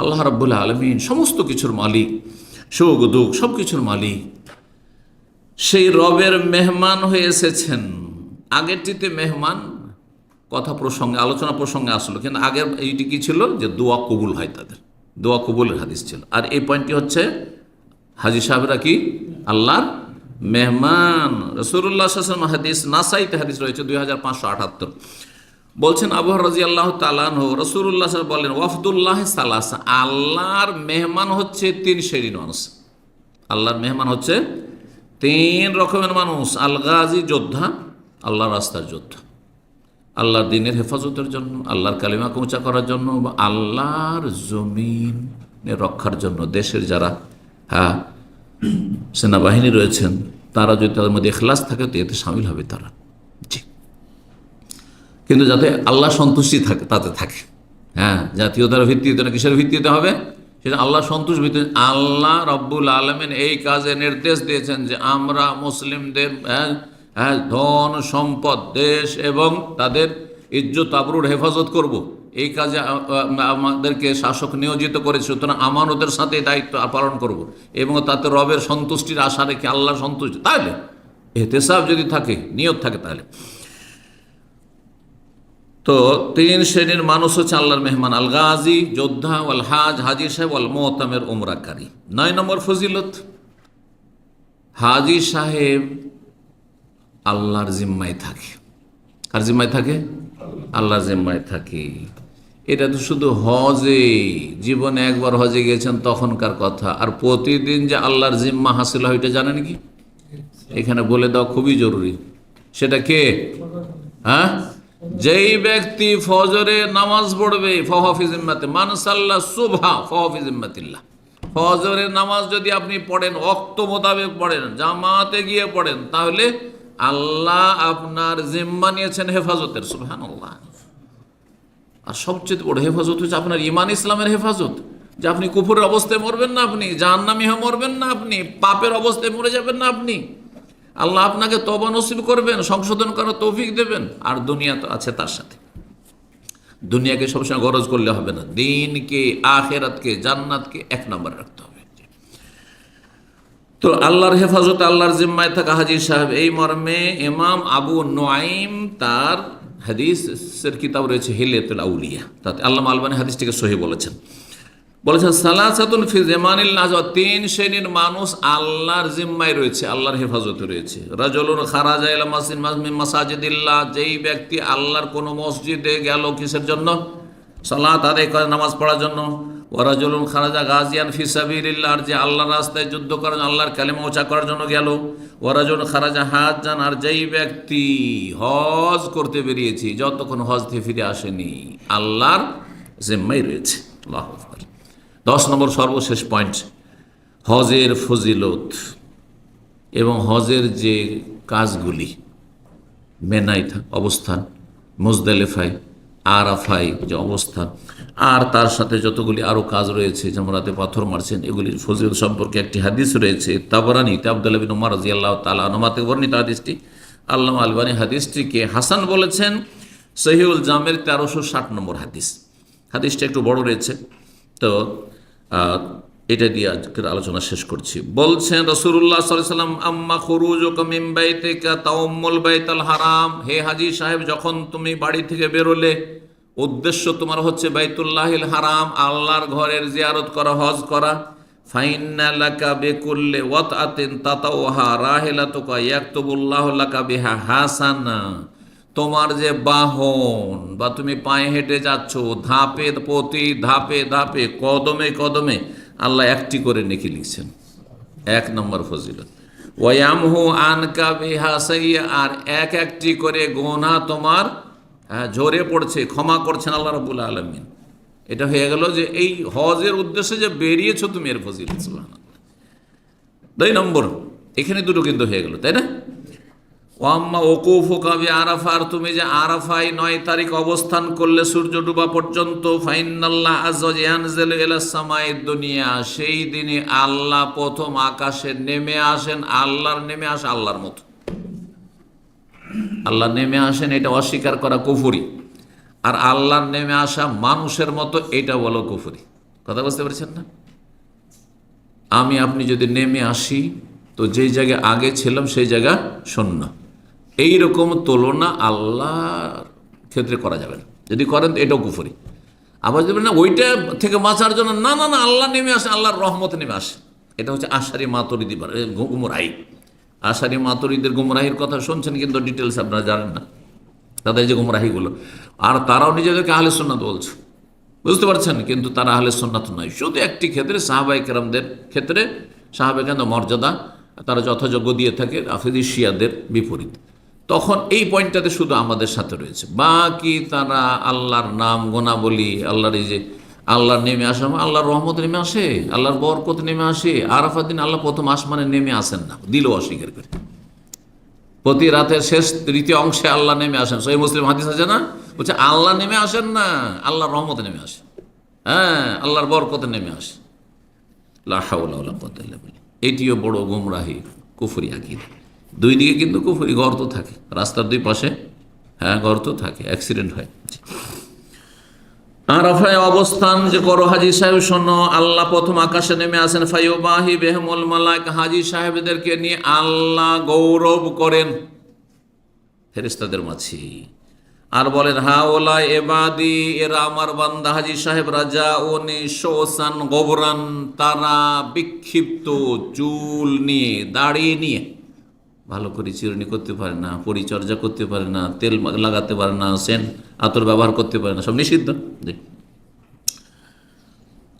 আল্লাহ রব্বুল আলামিন সমস্ত কিছুর মালিক, সুখ দুঃখ সব কিছুর মালিক, সেই রবের মেহমান হয়ে এসেছেন। আগেরটিতে মেহমান কথা প্রসঙ্গে, আলোচনা প্রসঙ্গে আসলো, কিন্তু আগের এইটি কি ছিল, যে দোয়া কবুল হয়, তাদের দোয়া কবুলের হাদিস ছিল। আর এই পয়েন্টটি হচ্ছে হাজী সাহেবরা কি আল্লাহর মেহমান। রাসূলুল্লাহ সাল্লাল্লাহু আলাইহি ওয়াসাল্লাম, হাদিস নাসাইতে হাদিস রয়েছে 2578, বলছেন আবু হুরায়রা রাদিয়াল্লাহু তাআলা আনহু, রাসূলুল্লাহ সাল্লাল্লাহু আলাইহি ওয়াসাল্লাম বলেন, ওয়াফদুল্লাহ সালাসা, আল্লাহর মেহমান হচ্ছে 3 শ্রেণীর মানুষ। আল্লাহর মেহমান হচ্ছে 3 রকমের মানুষ। আল গাজী, যোদ্ধা, আল্লাহর রাস্তার যোদ্ধা, আল্লাহর দ্বীনের হেফাজতের জন্য, আল্লাহর কালিমাকে উঁচা করার জন্য, বা আল্লাহর জমিন রক্ষার জন্য, দেশের যারা সেনাবাহিনী রয়েছেন, তারা যদি তাদের মধ্যে ইখলাস থাকে তো এতে সামিল হবে তারা। জি, কিন্তু যাতে আল্লাহ সন্তুষ্টি থাকে তাতে থাকে। হ্যাঁ, জাতীয়তার ভিত্তিতে না, কিসের ভিত্তিতে হবে সেটা আল্লাহ সন্তুষ্ট ভিত্তিতে। আল্লাহ রব্বুল আলমিন এই কাজে নির্দেশ দিয়েছেন যে আমরা মুসলিমদের ধন সম্পদ, দেশ এবং তাদের ইজ্জত আবরুর হেফাজত করব। এই কাজে আমাদেরকে শাসক নিয়োজিত করেছে, সুতরাং আমানতের সাথে দায়িত্ব পালন করব এবং তাতে রবের সন্তুষ্টির আশা রেখে আল্লাহ সন্তুষ্টি, তাহলে এহতেসাব যদি থাকে, নিয়ত থাকে, তাহলে তো 3 শ্রেণীর মানুষ হচ্ছে আল্লাহর মেহমান: আল গাজী, যোদ্ধা; ওয়াল হাজ, হাজি সাহেব; ওয়াল মুতামির, উমরাকারী। 9 নম্বর ফজিলত, হাজি সাহেব আল্লাহর জিম্মায় থাকে। কার জিম্মায় থাকে? আল্লাহর জিম্মায় থাকে। এটা তো শুধু হজে, জীবনে একবার হজে গিয়েছেন তখনকার কথা, আর প্রতিদিন যে আল্লাহর জিম্মা হাসিল হয় এটা জানেন কি? এখানে বলে দেওয়া খুবই জরুরি। সেটা কে? হ্যাঁ, যেই ব্যক্তি ফজরে নামাজ পড়বে, ফাহুয়া জিম্মাতে মান সাল্লা সুবহা ফাহুয়া জিম্মাতিল্লাহ। ফজরের নামাজ যদি আপনি পড়েন, ওয়াক্ত মোতাবেক পড়েন, জামাতে গিয়ে পড়েন, তাহলে আল্লাহ আপনার জিম্মা নিয়েছেন হেফাজতের। সুবহানাল্লাহ। আর সবচেয়ে বড় হেফাজত হচ্ছে আপনার ঈমান ইসলামের হেফাজত, যে আপনি কুফরের অবস্থায় মরবেন না, আপনি জাহান্নামী হয়ে মরবেন না, আপনি পাপের অবস্থায় মরে যাবেন না, আপনি আল্লাহ আপনাকে তওবা নসিব করবেন, সংশোধন করার তৌফিক দেবেন। আর দুনিয়া তো আছে তার সাথে। দুনিয়াকে সবসময় গরজ করলে হবে না, দিনকে, আখেরাতকে, জান্নাতকে 1 নম্বরে রাখতে হবে। তো আল্লাহর হেফাজত, আল্লাহর জিম্মায় থাকা হাজি সাহেব, এই মর্মে ইমাম আবু নুআইম তার হাদিসের কিতাব রয়েছে হিলিয়াতুল আউলিয়া, তাতে আল্লামা আলবানী হাদিসটিকে সহিহ বলেছেন। সালাসাতুন ফি জিমানিল্লাহ, 3 শ্রেণীর মানুষ আল্লাহর জিম্মায় রয়েছে, আল্লাহর হেফাজতে রয়েছে। রাজুলুন খারাজা ইলা মাসজিদ মিন মাসাজিদিল্লাহ, যেই ব্যক্তি আল্লাহর কোন মসজিদে গেল, কিসের জন্য? সালাত আদায় করে, নামাজ পড়ার জন্য। ওয়া রাজুলুন খারাজা গাজিয়ান ফি সাবিলিল্লাহ, যে আল্লাহর রাস্তায় যুদ্ধ করার জন্য, আল্লাহর কালিমা উচ্চারণ করার জন্য গেল। ওয়া রাজুলুন খারাজা হাজ্জান, আর যেই ব্যক্তি হজ করতে বেরিয়েছে, যতক্ষণ হজ থেকে ফিরে আসেনি, আল্লাহর জিম্মায় রয়েছে। আল্লাহু আকবার। 10 নম্বর সর্বশেষ পয়েন্ট, হজের ফজিলত এবং হজের যে কাজগুলি, মেনায় অবস্থান, মুজদালিফায়, আরাফায় যে অবস্থান, আর তার সাথে যতগুলি আরও কাজ রয়েছে, যেমন রাতে পাথর মারছেন, এগুলির ফজিলত সম্পর্কে একটি হাদিস রয়েছে তাবরানীতে, আব্দুল্লাহ বিন উমর রাদিয়াল্লাহু তাআলা আনহু থেকে বর্ণিত হাদিসটি। আল্লামা আলবানী হাদিসটিকে হাসান বলেছেন। সহিহুল জামের 1360 নম্বর হাদিস। হাদিসটা একটু বড় রয়েছে, তো এটা দিয়ে আজকের আলোচনা শেষ করছি। বলছেন রাসূলুল্লাহ সাল্লাল্লাহু আলাইহি ওয়াসাল্লাম, আম্মা খুরুজুকা মিন বাইতিকা তাউম্মুল বাইতুল হারাম, হে হাজী সাহেব, যখন তুমি বাড়ি থেকে বেরোলে, উদ্দেশ্য তোমার হচ্ছে বাইতুল্লাহিল হারাম, আল্লাহর ঘরের জিয়ারত করা, হজ করা। ফাইন্না লাকা বিকুল্লি ওয়াতআতিন তাতাওহা রাহিলাতুকা ইয়াকতুবুল্লাহু লাকা বিহা হাসানা, তোমার যে বাহন বা তুমি পায়ে হেঁটে যাচ্ছ, ধাপে প্রতি ধাপে ধাপে, কদমে কদমে আল্লাহ একটি করে নেকি লিখছেন। 1 নম্বর ফজিলত। ওয়ায়ামহু আনকা বিহা সাইয়্যা, আর একটি করে গুনাহ তোমার ঝরে পড়ছে, ক্ষমা করছেন আল্লাহ রাব্বুল আলামিন। এটা হয়ে গেল যে এই হজের উদ্দেশ্যে যে বেরিয়েছো তুমি, এর ফজিলত। সুবহানাল্লাহ। 2 নম্বর, এখানে দুটো কিন্তু হয়ে গেল, তাই না? ওয়াম্মা ওকুফুকা বিআরাফা, আর তুমি যে আরাফায় 9 তারিখ অবস্থান করলে সূর্য ডুবা পর্যন্ত, ফাইনাল্লাহ আযজা ওয়া ইয়ানজিলু ইলাস সামাইদ দুনিয়া, সেই দিনে আল্লাহ প্রথম আকাশে নেমে আসেন। আল্লাহর নেমে আসে আল্লাহর মতো, আল্লাহ নেমে আসেন, এটা অস্বীকার করা কুফরি। আর আল্লাহর নেমে আসা মানুষের মতো, এটা বলো কুফরি। কথা বুঝতে পেরেছেন না? আমি আপনি যদি নেমে আসি, তো যেই জায়গায় আগে ছিলাম সেই জায়গা শূন্য, এইরকম তুলনা আল্লাহর ক্ষেত্রে করা যাবে না। যদি করেন তো এটাও কুফরি। আবার যদি না ওইটা থেকে বাঁচার জন্য, না না না, আল্লাহ নেমে আসে, আল্লাহর রহমত নেমে আসে, এটা হচ্ছে আশারি মাতুরিদি গুমরাহি। আশারি মাতুরিদের গুমরাহির কথা শুনছেন, কিন্তু ডিটেলস আপনারা জানেন না, তাদের যে গুমরাহিগুলো। আর তারাও নিজেদেরকে আহলে সুন্নাত বলছে, বুঝতে পারছেন, কিন্তু তারা আহলে সুন্নাত নয়। শুধু একটি ক্ষেত্রে, সাহাবায়ে কেরামদের ক্ষেত্রে, সাহাবায়ে কেরামদের মর্যাদা তারা যথাযোগ্য দিয়ে থাকে রাফিদি শিয়াদের বিপরীত। তখন এই পয়েন্টটাতে শুধু আমাদের সাথে রয়েছে, বাকি তারা আল্লাহর নাম গোনা বলি, আল্লাহর এই যে আল্লাহর নেমে আসা আল্লাহর রহমত নেমে আসে, আল্লাহর বরকত নেমে আসে। আরাফার দিন আল্লাহ প্রথম আসমানে নেমে আসেন না, দিল অস্বীকার করে। প্রতি রাতের শেষ তৃতীয় অংশে আল্লাহ নেমে আসেন। সহিহ মুসলিম হাদিস আছে না, বলছে আল্লাহ নেমে আসেন না, আল্লাহর রহমত নেমে আসে, হ্যাঁ, আল্লাহর বরকত নেমে আসে। লা হাওলা ওয়ালা কুওয়াতা ইল্লা বিল্লাহ। এটিও বড় গুমরাহি, কুফরি আকীদা। দুই দিকে কিন্তু কুফরি, গর্ত থাকে রাস্তার দুই পাশে, হ্যাঁ গর্ত থাকে, অ্যাক্সিডেন্ট হয়। আরাফায় অবস্থান যে করো হাজি সাহেব, শোনো আল্লাহ প্রথম আকাশে নেমে আসেন। ফায়ুবাহি বিহিমুল মালায়েকা, হাজি সাহেবদেরকে নিয়ে আল্লাহ গৌরব করেন ফেরেশতাদের মাঝে, আর বলেন হাওলা ইবাদি, এরা আমার বান্দা। হাজি সাহেব রাজা উনি শোসান গোবরান, তারা বিক্ষিপ্ত চুল নিয়ে, দাড়ি নিয়ে, ভালো করে চিরুনি করতে পারে না, পরিচর্যা করতে পারে না, তেল লাগাতে পারে না, সেন্ট আতর ব্যবহার করতে পারে না, সব নিষিদ্ধ।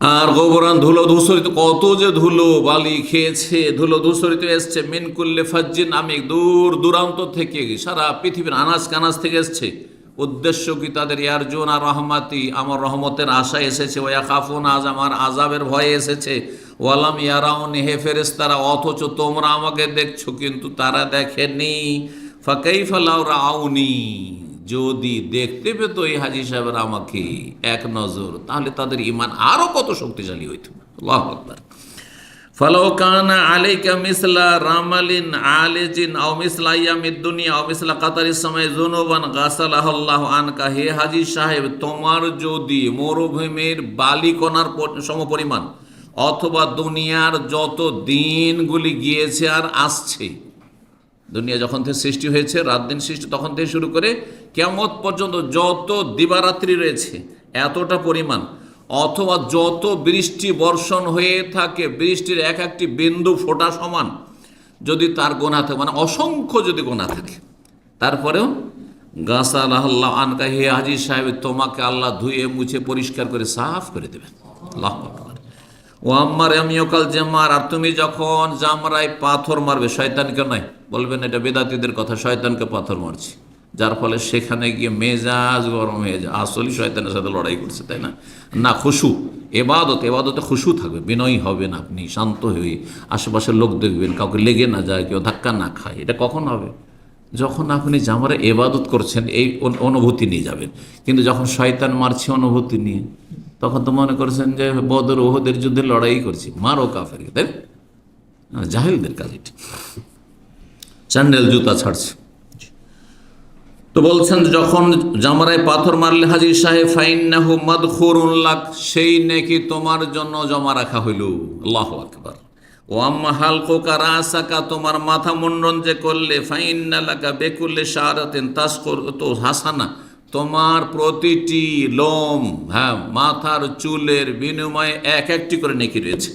আর গোবরান, ধুলো ধূসরিত, কত যে ধুলো বালি খেয়েছে, ধুলো ধূসরিত এসছে। মিনকুল্লে ফাজ্জিন আমিক, দূর দূরান্ত থেকে, সারা পৃথিবীর আনাজ কানাজ থেকে এসছে। উদ্দেশ্য কি তাদের? ইয়ারজুন আর রহমাতি, আমার রহমতের আশা এসেছে। ওয়া খাফুন, আজ আমার আজাবের ভয়ে এসেছে। ওয়ালাম ইয়ারাউনি, হে ফেরেশতারা, অথচ তোমরা আমাকে দেখছো কিন্তু তারা দেখেনি। ফাকাইফা লাউ রাউনি, যদি দেখতে পেত এই হাজি সাহেবের আমাকে এক নজর, তাহলে তাদের ঈমান আরো কত শক্তিশালী হইত। আল্লাহু আকবার। ফালাউ কানা আলাইকা মিসলা রামালিন আলিজিন আও মিসলা ইয়ামিদ দুনিয়া আও মিসলা কাতারিস সামাই যুনুবান গাসালাহুল্লাহু আনকা, হে হাজি সাহেব, তোমার যদি মরুভূমির বালিকণার সমপরিমাণ অথবা দুনিয়ার যত দিনগুলি গিয়েছে আর আসছে, দুনিয়া যখন থেকে সৃষ্টি হয়েছে, রাত দিন সৃষ্টি তখন থেকে শুরু করে কিয়ামত পর্যন্ত যত দিবারাত্রি রয়েছে এতটা পরিমাণ, অথবা যত বৃষ্টি বর্ষণ হয়ে থাকে, বৃষ্টির এক একটি বিন্দু ফোঁটা সমান যদি তার গোনা থাকে, মানে অসংখ্য যদি গোনা থাকে, তারপরেও গাসালাহুল্লাহ আনকা, হে হাজি সাহেব, তোমাকে আল্লাহ ধুয়ে মুছে পরিষ্কার করে সাফ করে দেবেন। আল্লাহু আকবার। ও আম্মার আমিওকাল জামার, আর তুমি যখন জামরায় পাথর মারবে, শয়তানকে নয়, বলবেন এটা বেদাতীদের কথা, শয়তানকে পাথর মারছি, যার ফলে সেখানে গিয়ে মেজাজ গরম হয়ে যায়, আসলেই শয়তানের সাথে লড়াই করছে, তাই না? না, খুশু, এবাদতে খুশু থাকবে, বিনয়ী হবেন আপনি, শান্ত হয়ে, আশেপাশের লোক দেখবেন, কাউকে লেগে না যায়, কেউ ধাক্কা না খায়। এটা কখন হবে? যখন আপনি জামারে এবাদত করছেন, এই অনুভূতি নিয়ে যাবেন। কিন্তু যখন শয়তান মারছে অনুভূতি নিয়ে, তখন তো মনে করছেন যে বদর ওহদের যুদ্ধে লড়াই করছি, মারো কাফেরকে, তাই জাহেলদের কাজ এটি, স্যান্ডেল জুতা ছাড়ছে। তো বলছেন যখন জামরায় পাথর মারলে হাজি সাহেব, ফাইন্নাহু মাদখুরুন লাক, সেই নেকি তোমার জন্য জমা রাখা হইল। আল্লাহু আকবার। ও আম্মা হালকুকা রাসাকা, তোমার মাথা মুন্ডন যে করলে, ফাইন্না লাকা বিকুল্লি শারাতিন তাসকুতু হাসানা, তোমার প্রতিটি লোম, হ্যাঁ, মাথার চুলের বিনিময়ে এক একটি করে নেকি রয়েছে।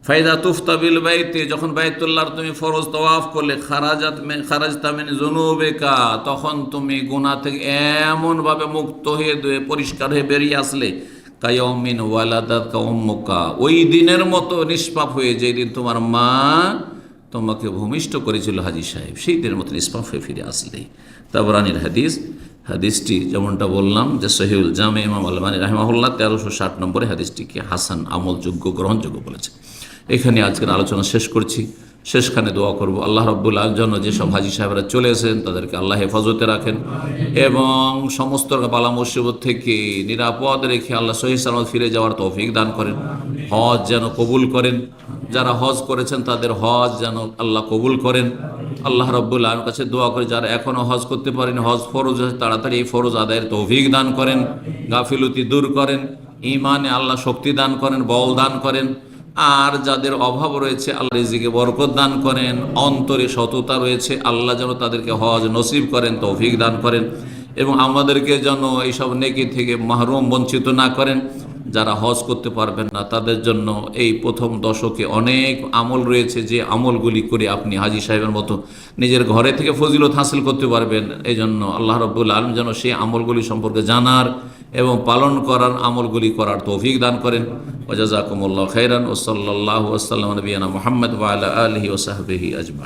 ফাইদা তুফতা বিল বাইতে, যখন বাইতুল্লাহর তুমি ফরজ তওয়াফ করলে, খারাজতা মিন যুনুবিকা, তখন তুমি গুনাহ থেকে এমন ভাবে মুক্ত হয়ে পরিষ্কার হয়ে বেরিয়ে আসলে, কায়াউমিন ওয়ালাদাতকা উম্মুকা, ওই দিনের মতো নিষ্পাপ হয়ে, যেই দিন তোমার মা তোমাকে ভূমিষ্ঠ করেছিল হাজি সাহেব, সেই দিনের মতো নিষ্পাপ হয়ে ফিরে আসলে। তাবরানির হাদিস, হাদিসটি যেমনটা বললাম যে সহিহুল জামে, ইমাম আলবানী রাহিমাহুল্লাহ 1360 নম্বরে হাদিসটিকে হাসান, আমলযোগ্য, গ্রহণযোগ্য বলেছে। এখানে আজকের আলোচনা শেষ করছি। শেষখানে দোয়া করব, আল্লাহ রাব্বুল আলামিন জন্য যেসব হাজি সাহেবরা চলে এসেছেন তাদেরকে আল্লাহ হেফাজতে রাখেন এবং সমস্ত বালা মুসিবত থেকে নিরাপদ রেখে আল্লাহ সহিহ সালামত ফিরে যাওয়ার তৌফিক দান করেন। হজ যেন কবুল করেন, যারা হজ করেছেন তাদের হজ যেন আল্লাহ কবুল করেন। আল্লাহ রাব্বুল আলামিনের কাছে দোয়া করে, যারা এখনও হজ করতে পারেন, হজ ফরজ আছে, তাড়াতাড়ি এই ফরজ আদায়ের তৌফিক দান করেন, গাফিলতি দূর করেন, ঈমানে আল্লাহ শক্তি দান করেন, বল দান করেন। আর যাদের অভাব রয়েছে আল্লাহ রিজিকে বরকত দান করেন, অন্তরে সততা রয়েছে, আল্লাহ যেন তাদেরকে হজ নসিব করেন, তৌফিক দান করেন এবং আমাদেরকে যেন এইসব নেকি থেকে মাহরুম, বঞ্চিত না করেন। যারা হজ করতে পারবেন না তাদের জন্য এই প্রথম দশকে অনেক আমল রয়েছে, যে আমলগুলি করে আপনি হাজি সাহেবের মতো নিজের ঘরে থেকে ফজিলত হাসিল করতে পারবেন। এই জন্য আল্লাহ রাব্বুল আলামিন যেন সেই আমলগুলি সম্পর্কে জানার এবং পালন করার, আমলগুলি করার তৌফিক দান করেন। ওয়া জাযাকুমুল্লাহু খাইরান ওয়া সাল্লাল্লাহু ওয়া সাল্লামা নবিয়ানা মুহাম্মদ ওয়া আলা আলিহি ওয়া সাহবিহি আজমাইন।